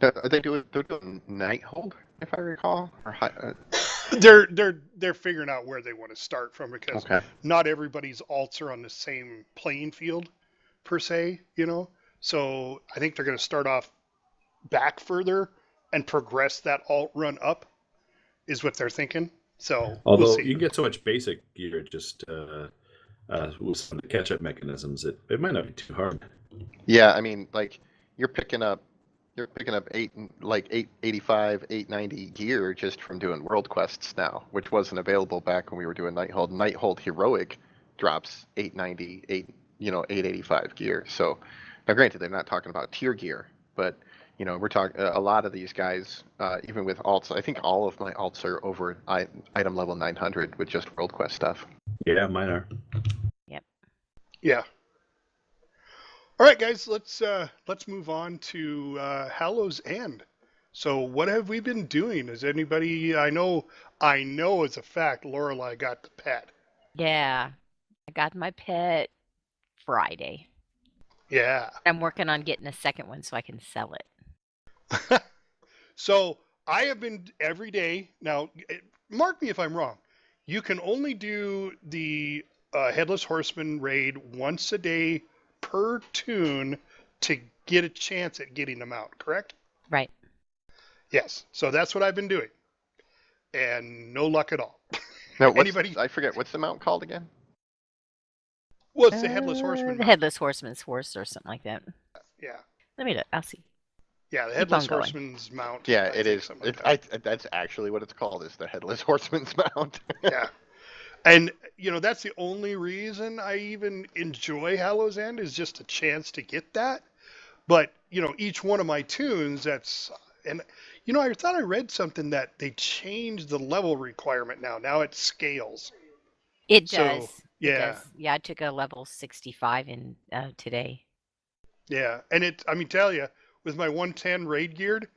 Are they doing Nighthold, if I recall? Or They're figuring out where they want to start from, because not everybody's alts are on the same playing field per se, So I think they're going to start off back further and progress that alt run up, is what they're thinking. So although we'll see. You can get so much basic gear just with some of the catch-up mechanisms, it might not be too hard. Yeah, I mean, like you're picking up 885, 890 gear just from doing world quests now, which wasn't available back when we were doing Nighthold. Nighthold Heroic drops 890, 885 gear. So now, granted, they're not talking about tier gear, but we're talking a lot of these guys, even with alts. I think all of my alts are over item level 900 with just world quest stuff. Yeah, mine are. Yep. Yeah. All right, guys, let's move on to Hallow's End. So, what have we been doing? Is anybody? I know as a fact, Lorelai got the pet. Yeah, I got my pet Friday. Yeah. I'm working on getting a second one so I can sell it. So I have been every day now. Mark me if I'm wrong. You can only do the Headless Horseman raid once a day per tune to get a chance at getting them out, correct? Right. Yes. So that's what I've been doing. And no luck at all. Now, Anybody? I forget, what's the mount called again? Well, it's the Headless Horseman The mount. Headless Horseman's horse or something like that. Yeah. Let me look. I'll see. Yeah, the Keep Headless on going. Horseman's mount. Yeah, I it think, is. something like that. That's actually what it's called, is the Headless Horseman's mount. Yeah. And, that's the only reason I even enjoy Hallow's End is just a chance to get that. But, each one of my tunes, I thought I read something that they changed the level requirement now. Now it scales. It So, does. It yeah. does. Yeah, I took a level 65 in today. Yeah. And tell you, with my 110 raid geared,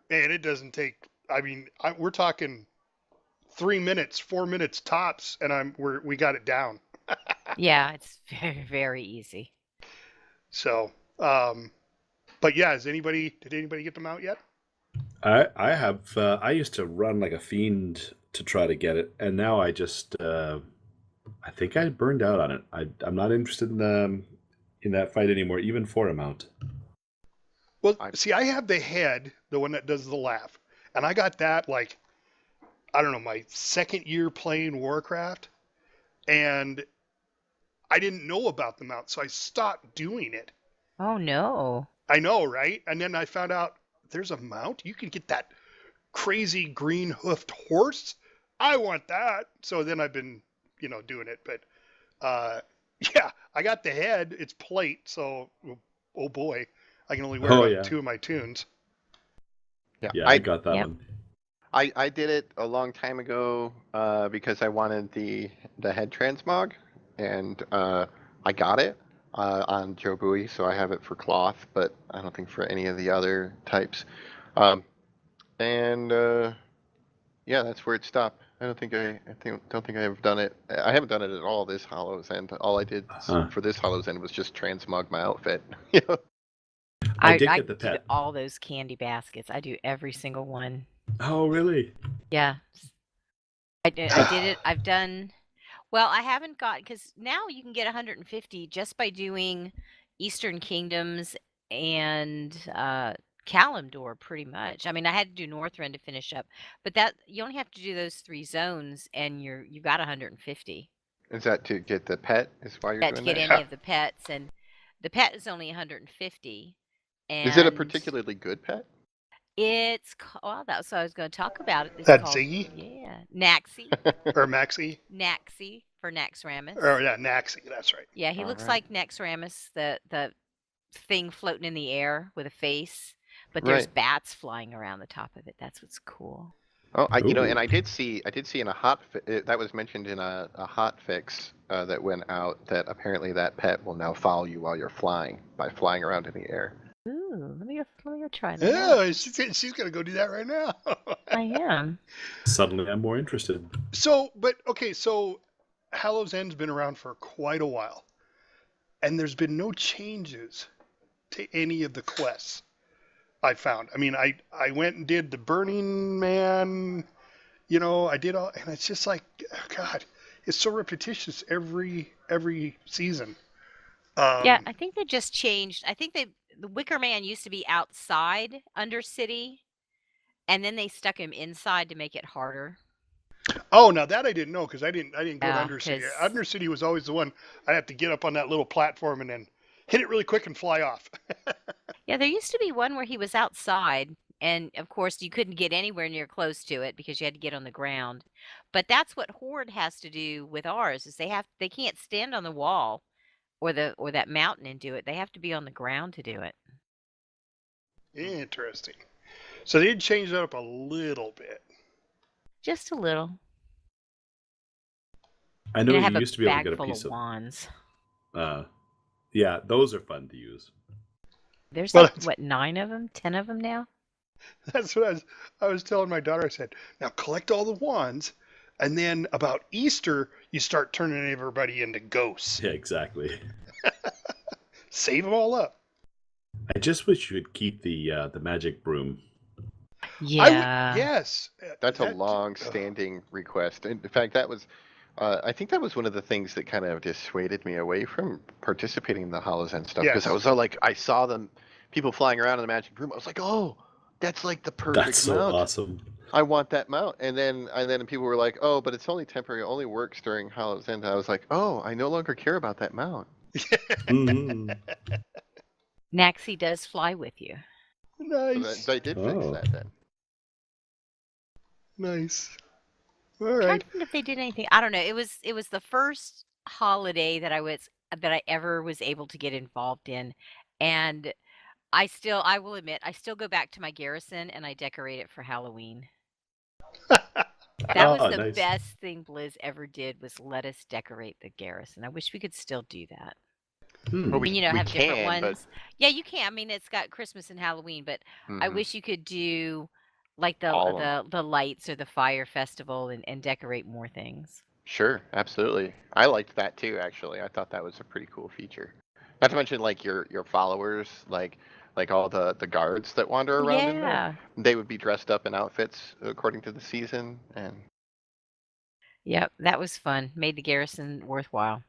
man, it doesn't take, we're talking 3 minutes, 4 minutes tops, and we got it down. Yeah, it's very, very easy. So, but yeah, did anybody get them out yet? I have. I used to run like a fiend to try to get it, and now I just. I think I burned out on it. I'm not interested in that fight anymore, even for a mount. Well, see, I have the head, the one that does the laugh, and I got that I don't know, my second year playing Warcraft, and I didn't know about the mount, so I stopped doing it. Oh, no. I know, right? And then I found out there's a mount. You can get that crazy green hoofed horse. I want that. So then I've been, doing it. But yeah, I got the head. It's plate. So, oh boy, I can only wear it on 2 of my tunes. Yeah, I got that one. I did it a long time ago because I wanted the head transmog, and I got it on Jobui, so I have it for cloth, but I don't think for any of the other types. Yeah, that's where it stopped. I don't think I've done it. I haven't done it at all this Hallow's End. All I did for this Hallow's End was just transmog my outfit. I did get the pet. Do all those candy baskets. I do every single one. Oh, really? Yeah. I did it. I've done. Well, I haven't got, because now you can get 150 just by doing Eastern Kingdoms and Kalimdor, pretty much. I mean, I had to do Northrend to finish up, but that you only have to do those 3 zones, and you got 150. Is that to get the pet? Is why you're doing that? To get any of the pets, and the pet is only 150. And is it a particularly good pet? It's that's what I was going to talk about. It's that called, Ziggy? Yeah, Naxi. Or Maxi? Naxi for Naxxramas. Oh yeah, Naxi. That's right. Yeah, he looks like Naxxramas, the thing floating in the air with a face, but there's bats flying around the top of it. That's what's cool. Oh, and I did see in a that was mentioned in a hot fix that went out, that apparently that pet will now follow you while you're flying by flying around in the air. Ooh, let me go try that. Yeah, she's gonna go do that right now. I am. Suddenly, I'm more interested. So Hallow's End's been around for quite a while, and there's been no changes to any of the quests I found. I mean, I went and did the Burning Man, I did all, and it's just like, God, it's so repetitious every season. Yeah, I think they just changed. I think the Wicker Man used to be outside Undercity, and then they stuck him inside to make it harder. Oh, now that I didn't know because I didn't go to Yeah, Undercity. 'cause- Undercity was always the one I'd have to get up on that little platform and then hit it really quick and fly off. Yeah, there used to be one where he was outside, and of course you couldn't get anywhere near close to it because you had to get on the ground. But that's what Horde has to do with ours is they can't stand on the wall or that mountain and do it. They have to be on the ground to do it. Interesting. So they did change that up a little bit. Just a little. I And know I you have a used to be able to bag get a full piece of of. wands. Yeah, those are fun to use. There's Well, like what 9 of them, 10 of them now. That's what I was telling my daughter. I said, now collect all the wands, and then about Easter, you start turning everybody into ghosts. Yeah, exactly. Save them all up. I just wish you would keep the magic broom. Yeah. Yes. That's a long-standing request. In fact, that was, I think that was one of the things that kind of dissuaded me away from participating in the Hallows End stuff because Yes. I was all like, I saw them, people flying around in the magic broom. I was like, oh, that's like the perfect That's so mount. awesome. I want that mount. And then people were like, oh, but it's only temporary. It only works during Hallows End. I was like, oh, I no longer care about that mount. Mhm. Naxi does fly with you. Nice. So I did fix Oh. that then. Nice. All I'm trying right. to think if they did anything. I don't know. It was the first holiday that I ever was able to get involved in, and I will admit I still go back to my garrison and I decorate it for Halloween. That was Oh, the nice. best thing Blizz ever did was let us decorate the garrison. I wish we could still do that. Hmm. Well, I mean, you know, we have different can, but ones. Yeah, you can. I mean, it's got Christmas and Halloween, but I mhm. wish you could do like All of 'em. the lights or the fire festival and decorate more things. Sure, absolutely. I liked that too, actually. I thought that was a pretty cool feature. Not to mention like your followers, like all the guards that wander around in there. Yeah. They would be dressed up in outfits according to the season, and Yep, that was fun. Made the garrison worthwhile.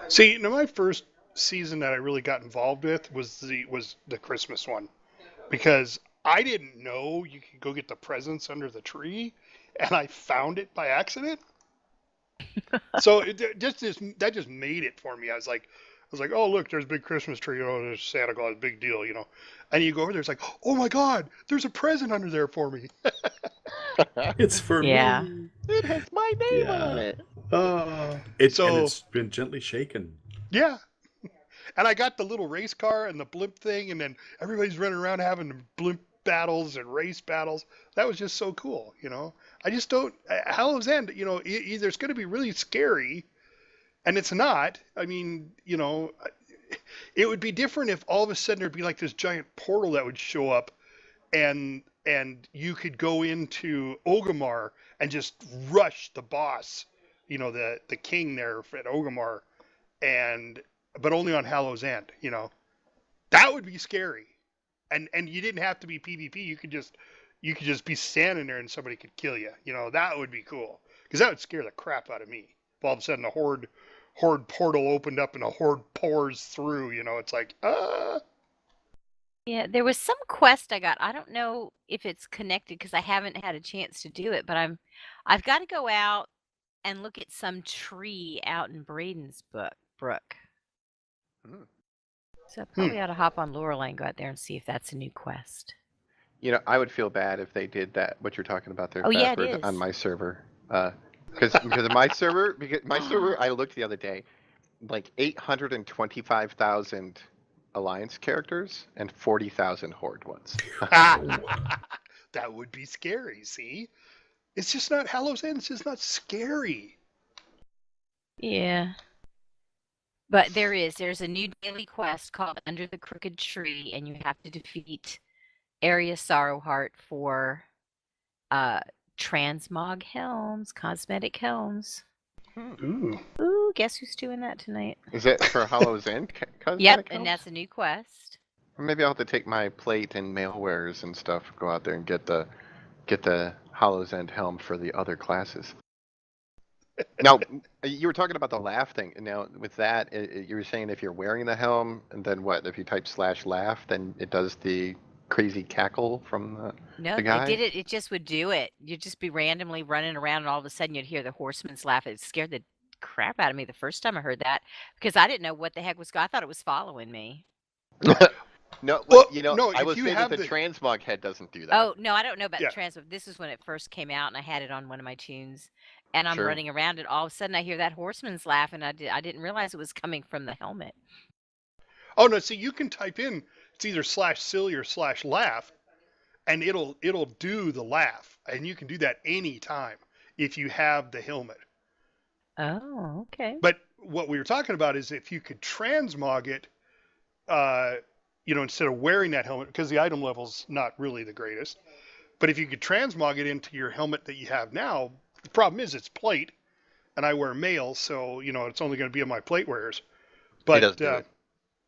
See, now my first season that I really got involved with was the Christmas one because I didn't know you could go get the presents under the tree, and I found it by accident. So that just made it for me. I was like, oh look, there's a big Christmas tree. Oh, there's Santa Claus, big deal, you know. And you go over there, it's like, oh my God, there's a present under there for me. It's for Yeah. me. it has my name on Yeah. it. Oh, and So- it's been gently shaken. Yeah. And I got the little race car and the blimp thing, and then everybody's running around having blimp battles and race battles. That was just so cool, you know. I just don't. Hallow's End, you know, either it's going to be really scary, and it's not. I mean, you know, it would be different if all of a sudden there'd be like this giant portal that would show up, and you could go into Orgrimmar and just rush the boss, you know, the king there at Orgrimmar, but only on Hallow's End, you know. That would be scary. And you didn't have to be PvP. You could just be standing there and somebody could kill you. You know, that would be cool. Because that would scare the crap out of me. If all of a sudden a horde portal opened up and a horde pours through, you know, it's like, Yeah, there was some quest I got. I don't know if it's connected because I haven't had a chance to do it, but I've got to go out and look at some tree out in Braden's brook. Hmm. So I probably ought to hop on Lorelei and go out there and see if that's a new quest. You know, I would feel bad if they did that. What you're talking about there, Oh, yeah, it Stafford, on is. my server, because my server, I looked the other day, like 825,000 alliance characters and 40,000 horde ones. that would be scary, see? It's just not Hallow's End. It's just not scary. Yeah. But there's a new daily quest called Under the Crooked Tree, and you have to defeat Area Sorrowheart for transmog helms, cosmetic helms. Ooh. Ooh, guess who's doing that tonight? Is that for Hallow's End? Yep, and that's a new quest. Maybe I'll have to take my plate and mailwares and stuff, go out there and get the Hallow's End helm for the other classes. Now, you were talking about the laugh thing. Now, with that, you were saying if you're wearing the helm, and then what? If you type /laugh, then it does the crazy cackle from No, the they guy? did it. It just would do it. You'd just be randomly running around, and all of a sudden you'd hear the horseman's laugh. It scared the crap out of me the first time I heard that because I didn't know what the heck was. I thought it was following me. No, Well, you know, no, I if will you say that have the the transmog head doesn't do that. Oh no, I don't know about Yeah. the transmog. This was when it first came out, and I had it on one of my tunes, and I'm Sure. running around, and all of a sudden I hear that horseman's laugh, and I didn't realize it was coming from the helmet. Oh no, see, you can type in it's either /silly or /laugh, and it'll do the laugh, and you can do that anytime if you have the helmet. Oh, okay. But what we were talking about is if you could transmog it, instead of wearing that helmet, because the item level's not really the greatest. But if you could transmog it into your helmet that you have now, the problem is it's plate, and I wear mail, so it's only going to be on my plate wearers. But It doesn't do it.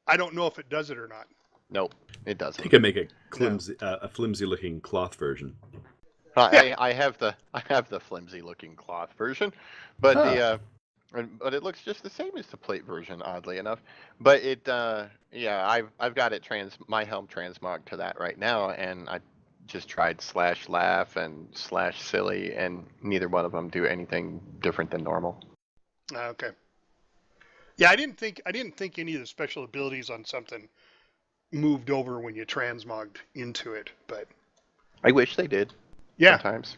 I don't know if it does it or not. Nope, it doesn't. You can make a flimsy-looking cloth version. I have the flimsy-looking cloth version, but but it looks just the same as the plate version, oddly enough. But I've got it my helm transmog to that right now, and I just tried /laugh and /silly, and neither one of them do anything different than normal. Okay. Yeah, I didn't think any of the special abilities on something moved over when you transmogged into it, but I wish they did. yeah. Sometimes.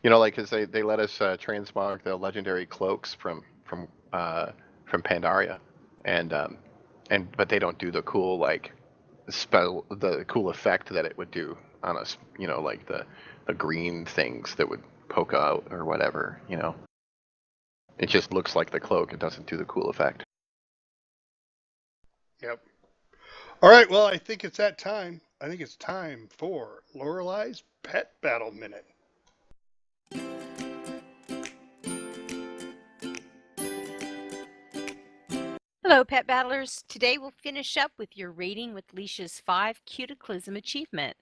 Like, because they let us transmog the legendary cloaks from Pandaria, but they don't do the cool the cool effect that it would do on us. Like the green things that would poke out or whatever. It just looks like the cloak. It doesn't do the cool effect. Yep. All right. Well, I think it's that time. I think it's time for Lorelei's Pet Battle Minute. Hello, Pet Battlers. Today we'll finish up with your rating with Leisha's 5 Cuticlism achievement.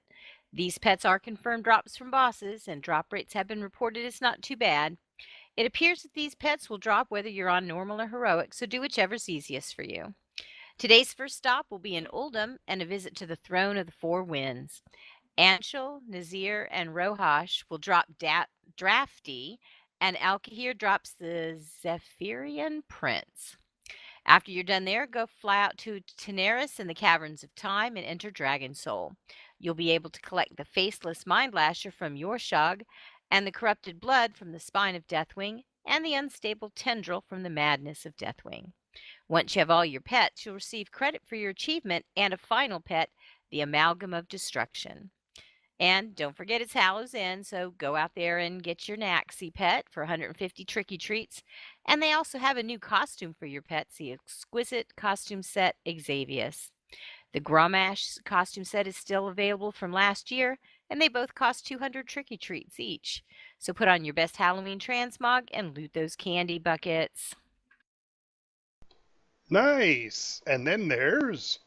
These pets are confirmed drops from bosses, and drop rates have been reported as not too bad. It appears that these pets will drop whether you're on normal or heroic, so do whichever's easiest for you. Today's first stop will be in Uelmen and a visit to the Throne of the Four Winds. Anshul, Nazir, and Rohash will drop Drafty, and Alkahir drops the Zephyrian Prince. After you're done there, go fly out to Teneris in the Caverns of Time and enter Dragon Soul. You'll be able to collect the Faceless Mind Lasher from Yorshog, and the Corrupted Blood from the Spine of Deathwing, and the Unstable Tendril from the Madness of Deathwing. Once you have all your pets, you'll receive credit for your achievement and a final pet, the Amalgam of Destruction. And don't forget it's Hallow's End, so go out there and get your Naxi pet for 150 tricky treats. And they also have a new costume for your pets, the exquisite costume set Xavius. The Gromash costume set is still available from last year, and they both cost 200 tricky treats each. So put on your best Halloween transmog and loot those candy buckets. Nice. And then there's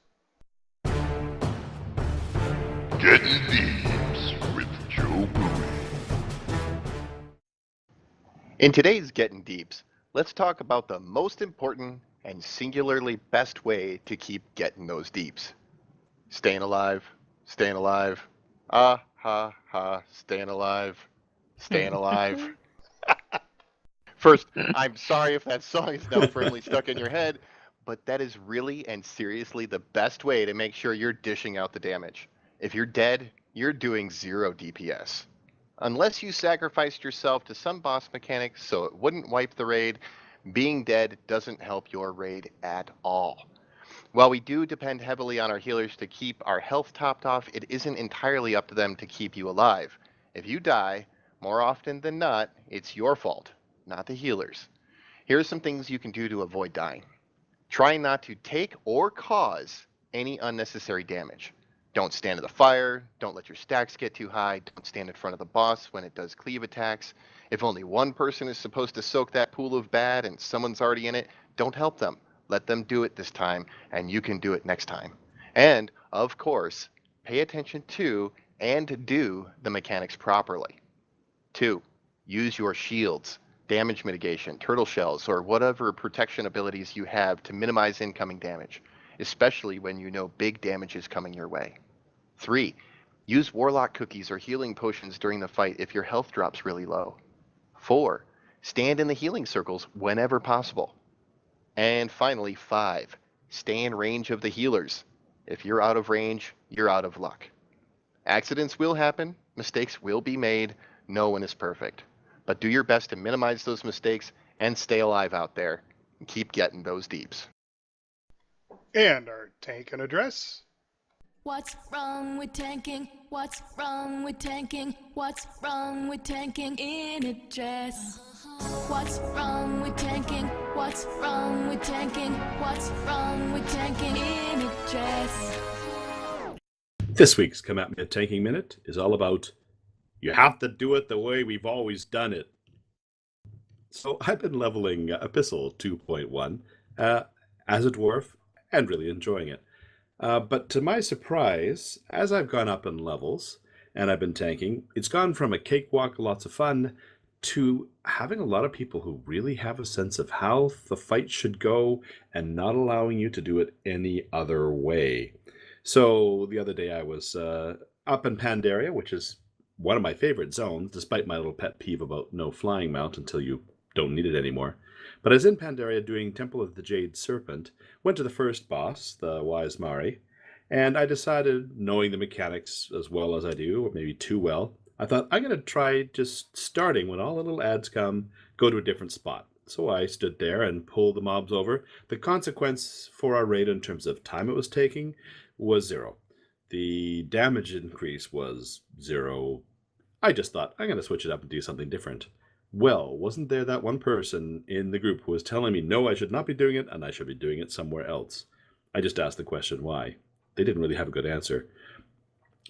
Getting Deeps with JobUi. In today's Getting Deeps, let's talk about the most important and singularly best way to keep getting those deeps. Staying alive, staying alive. Ah, ha, ha, staying alive, staying alive. First, I'm sorry if that song is now firmly stuck in your head, but that is really and seriously the best way to make sure you're dishing out the damage. If you're dead, you're doing 0 DPS. Unless you sacrificed yourself to some boss mechanic so it wouldn't wipe the raid, being dead doesn't help your raid at all. While we do depend heavily on our healers to keep our health topped off, it isn't entirely up to them to keep you alive. If you die, more often than not, it's your fault, not the healers. Here are some things you can do to avoid dying. Try not to take or cause any unnecessary damage. Don't stand in the fire, don't let your stacks get too high, don't stand in front of the boss when it does cleave attacks. If only one person is supposed to soak that pool of bad and someone's already in it, don't help them. Let them do it this time, and you can do it next time. And, of course, pay attention to and do the mechanics properly. 2. Use your shields, damage mitigation, turtle shells, or whatever protection abilities you have to minimize incoming damage, especially when you know big damage is coming your way. 3. Use warlock cookies or healing potions during the fight if your health drops really low. 4. Stand in the healing circles whenever possible. And finally, 5. Stay in range of the healers. If you're out of range, you're out of luck. Accidents will happen, mistakes will be made, no one is perfect. But do your best to minimize those mistakes and stay alive out there. And keep getting those deeps. And our tank and address. What's wrong with tanking? What's wrong with tanking? What's wrong with tanking in a dress? What's wrong with tanking? What's wrong with tanking? What's wrong with tanking in a dress? This week's Come At Me a Tanking Minute is all about you have to do it the way we've always done it. So I've been leveling Epistle 2.1 as a dwarf and really enjoying it. But to my surprise, as I've gone up in levels and I've been tanking, it's gone from a cakewalk, lots of fun, to having a lot of people who really have a sense of how the fight should go and not allowing you to do it any other way. So the other day I was up in Pandaria, which is one of my favorite zones, despite my little pet peeve about no flying mount until you don't need it anymore. But I was in Pandaria doing Temple of the Jade Serpent, went to the first boss, the Wise Mari, and I decided, knowing the mechanics as well as I do, or maybe too well, I thought I'm going to try just starting when all the little ads come, go to a different spot. So I stood there and pulled the mobs over. The consequence for our raid in terms of time it was taking was 0. The damage increase was 0. I just thought, I'm going to switch it up and do something different. Well, wasn't there that one person in the group who was telling me, no, I should not be doing it, and I should be doing it somewhere else? I just asked the question, why? They didn't really have a good answer.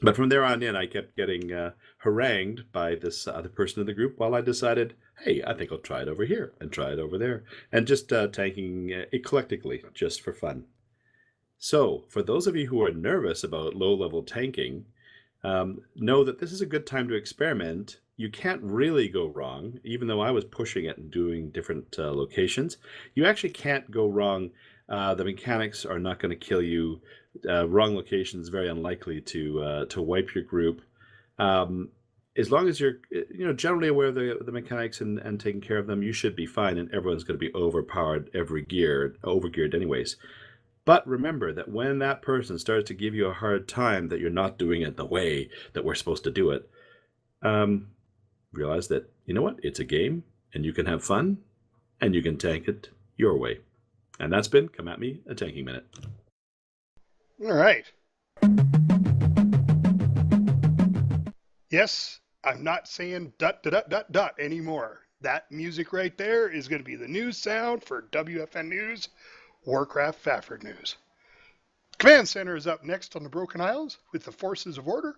But from there on in, I kept getting harangued by this other person in the group while I decided, hey, I think I'll try it over here and try it over there. And just tanking eclectically, just for fun. So, for those of you who are nervous about low-level tanking, know that this is a good time to experiment. You can't really go wrong, even though I was pushing it and doing different locations. You actually can't go wrong. The mechanics are not going to kill you. Wrong location is very unlikely to wipe your group. As long as you're generally aware of the mechanics and taking care of them, you should be fine, and everyone's going to be overpowered overgeared anyways. But remember that when that person starts to give you a hard time that you're not doing it the way that we're supposed to do it, realize that, you know what, it's a game, and you can have fun, and you can tank it your way. And that's been Come At Me, a Tanking Minute. All right. Yes, I'm not saying ... anymore. That music right there is going to be the news sound for WFN News, Warcraft Stafford News. Command Center is up next on the Broken Isles with the Forces of Order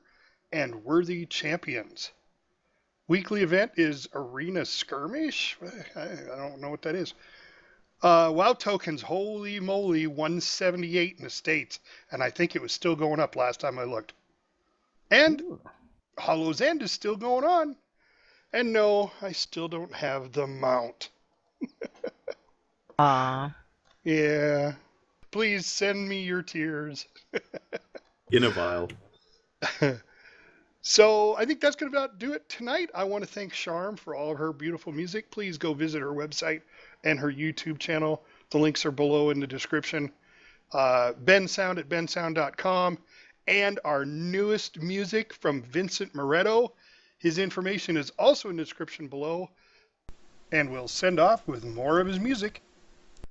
and Worthy Champions. Weekly event is Arena Skirmish. I don't know what that is. WoW tokens, holy moly, 178 in the States. And I think it was still going up last time I looked. And Hollow's End is still going on. And no, I still don't have the mount. Yeah. Please send me your tears. In a vial. So I think that's going to about do it tonight. I want to thank Charm for all of her beautiful music. Please go visit her website and her YouTube channel. The links are below in the description. BenSound at bensound.com. And our newest music from Vincent Moretto. His information is also in the description below. And we'll send off with more of his music.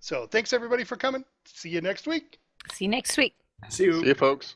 So thanks everybody for coming. See you next week. See you next week. See you. See you, folks.